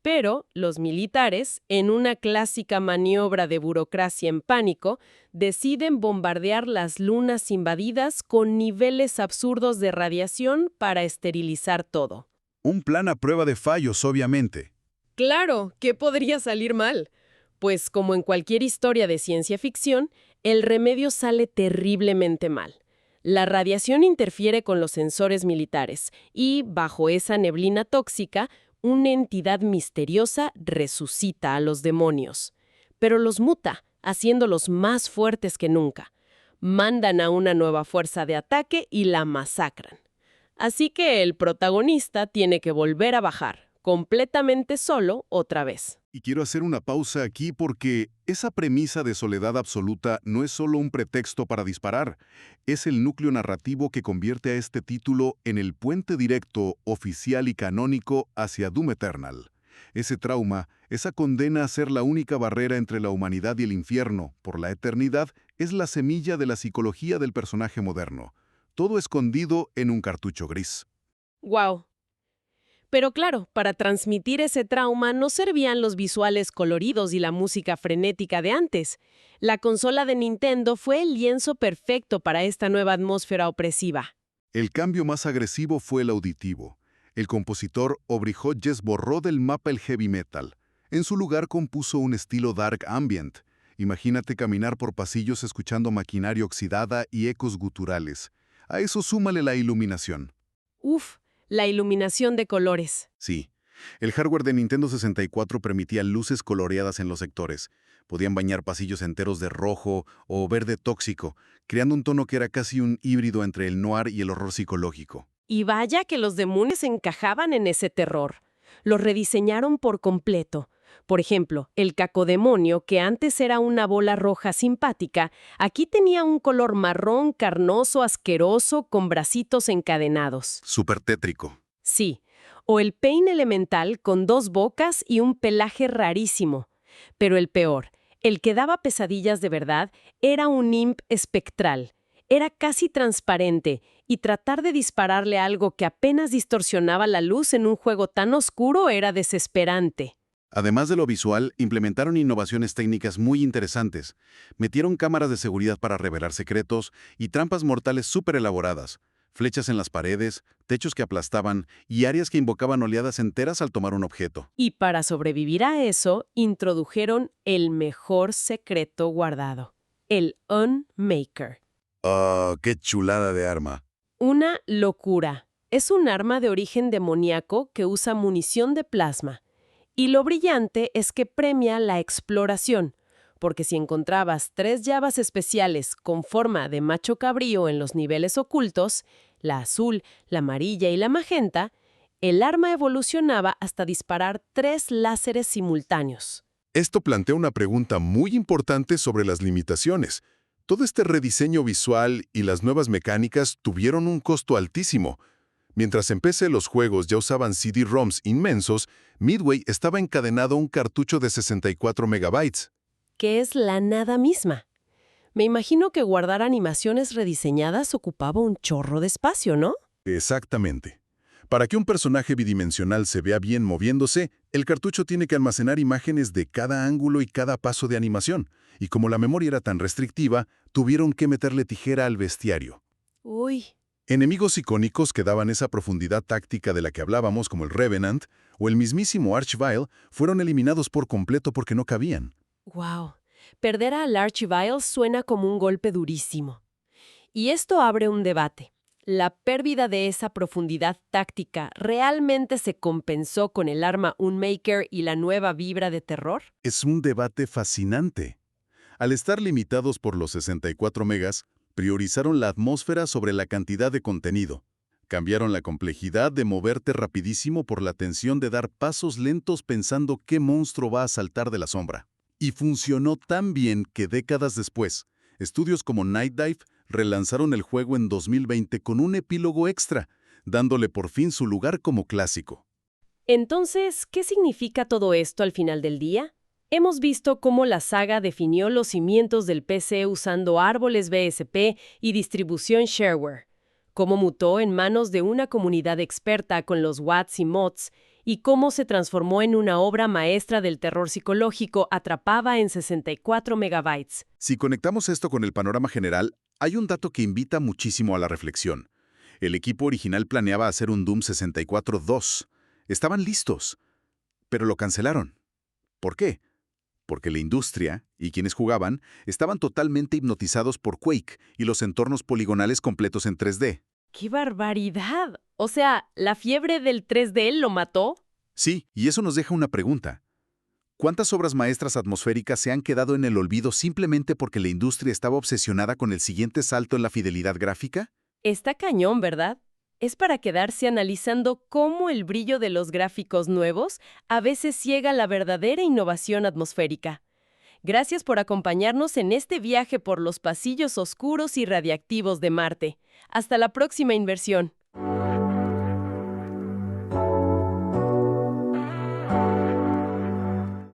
Pero los militares, en una clásica maniobra de burocracia en pánico, deciden bombardear las lunas invadidas con niveles absurdos de radiación para esterilizar todo. Un plan a prueba de fallos, obviamente. Claro, ¿qué podría salir mal? Pues como en cualquier historia de ciencia ficción, el remedio sale terriblemente mal. La radiación interfiere con los sensores militares y, bajo esa neblina tóxica, una entidad misteriosa resucita a los demonios. Pero los muta, haciéndolos más fuertes que nunca. Mandan a una nueva fuerza de ataque y la masacran. Así que el protagonista tiene que volver a bajar, completamente solo otra vez. Y quiero hacer una pausa aquí porque esa premisa de soledad absoluta no es solo un pretexto para disparar, es el núcleo narrativo que convierte a este título en el puente directo, oficial y canónico hacia Doom Eternal. Ese trauma, esa condena a ser la única barrera entre la humanidad y el infierno por la eternidad, es la semilla de la psicología del personaje moderno. Todo escondido en un cartucho gris. ¡Guau! Pero claro, para transmitir ese trauma no servían los visuales coloridos y la música frenética de antes. La consola de Nintendo fue el lienzo perfecto para esta nueva atmósfera opresiva. El cambio más agresivo fue el auditivo. El compositor Aubrey Hodges borró del mapa el heavy metal. En su lugar compuso un estilo dark ambient. Imagínate caminar por pasillos escuchando maquinaria oxidada y ecos guturales. A eso súmale la iluminación. Uf, la iluminación de colores. Sí, el hardware de Nintendo 64 permitía luces coloreadas en los sectores. Podían bañar pasillos enteros de rojo o verde tóxico, creando un tono que era casi un híbrido entre el noir y el horror psicológico. Y vaya que los demonios encajaban en ese terror. Los rediseñaron por completo. Por ejemplo, el cacodemonio, que antes era una bola roja simpática, aquí tenía un color marrón carnoso asqueroso con bracitos encadenados. Súper tétrico. Sí, o el Pain elemental con 2 bocas y un pelaje rarísimo. Pero el peor, el que daba pesadillas de verdad, era un imp espectral. Era casi transparente, y tratar de dispararle algo que apenas distorsionaba la luz en un juego tan oscuro era desesperante. Además de lo visual, implementaron innovaciones técnicas muy interesantes. Metieron cámaras de seguridad para revelar secretos y trampas mortales súper elaboradas. Flechas en las paredes, techos que aplastaban y áreas que invocaban oleadas enteras al tomar un objeto. Y para sobrevivir a eso, introdujeron el mejor secreto guardado, el Unmaker. ¡Ah, qué chulada de arma! Una locura. Es un arma de origen demoníaco que usa munición de plasma. Y lo brillante es que premia la exploración, porque si encontrabas 3 llavas especiales con forma de macho cabrío en los niveles ocultos, la azul, la amarilla y la magenta, el arma evolucionaba hasta disparar 3 láseres simultáneos. Esto plantea una pregunta muy importante sobre las limitaciones. Todo este rediseño visual y las nuevas mecánicas tuvieron un costo altísimo. Mientras en PC los juegos ya usaban CD-ROMs inmensos, Midway estaba encadenado a un cartucho de 64 megabytes. Que es la nada misma. Me imagino que guardar animaciones rediseñadas ocupaba un chorro de espacio, ¿no? Exactamente. Para que un personaje bidimensional se vea bien moviéndose, el cartucho tiene que almacenar imágenes de cada ángulo y cada paso de animación. Y como la memoria era tan restrictiva, tuvieron que meterle tijera al bestiario. Uy, Enemigos icónicos que daban esa profundidad táctica de la que hablábamos, como el Revenant o el mismísimo Archvile, fueron eliminados por completo porque no cabían. wow. Perder al Archvile suena como un golpe durísimo. Y esto abre un debate. ¿La pérdida de esa profundidad táctica realmente se compensó con el arma Unmaker y la nueva vibra de terror? Es un debate fascinante. Al estar limitados por los 64 megas, priorizaron la atmósfera sobre la cantidad de contenido. Cambiaron la complejidad de moverte rapidísimo por la tensión de dar pasos lentos pensando qué monstruo va a saltar de la sombra. Y funcionó tan bien que décadas después, estudios como Night Dive relanzaron el juego en 2020 con un epílogo extra, dándole por fin su lugar como clásico. Entonces, ¿qué significa todo esto al final del día? Hemos visto cómo la saga definió los cimientos del PC usando árboles BSP y distribución shareware, cómo mutó en manos de una comunidad experta con los WATs y mods, y cómo se transformó en una obra maestra del terror psicológico atrapada en 64 megabytes. Si conectamos esto con el panorama general, hay un dato que invita muchísimo a la reflexión. El equipo original planeaba hacer un Doom 64-2. Estaban listos, pero lo cancelaron. ¿Por qué? Porque la industria y quienes jugaban estaban totalmente hipnotizados por Quake y los entornos poligonales completos en 3D. ¡Qué barbaridad! O sea, ¿la fiebre del 3D lo mató? Sí, y eso nos deja una pregunta. ¿Cuántas obras maestras atmosféricas se han quedado en el olvido simplemente porque la industria estaba obsesionada con el siguiente salto en la fidelidad gráfica? Está cañón, ¿verdad? Es para quedarse analizando cómo el brillo de los gráficos nuevos a veces ciega la verdadera innovación atmosférica. Gracias por acompañarnos en este viaje por los pasillos oscuros y radiactivos de Marte. Hasta la próxima inversión.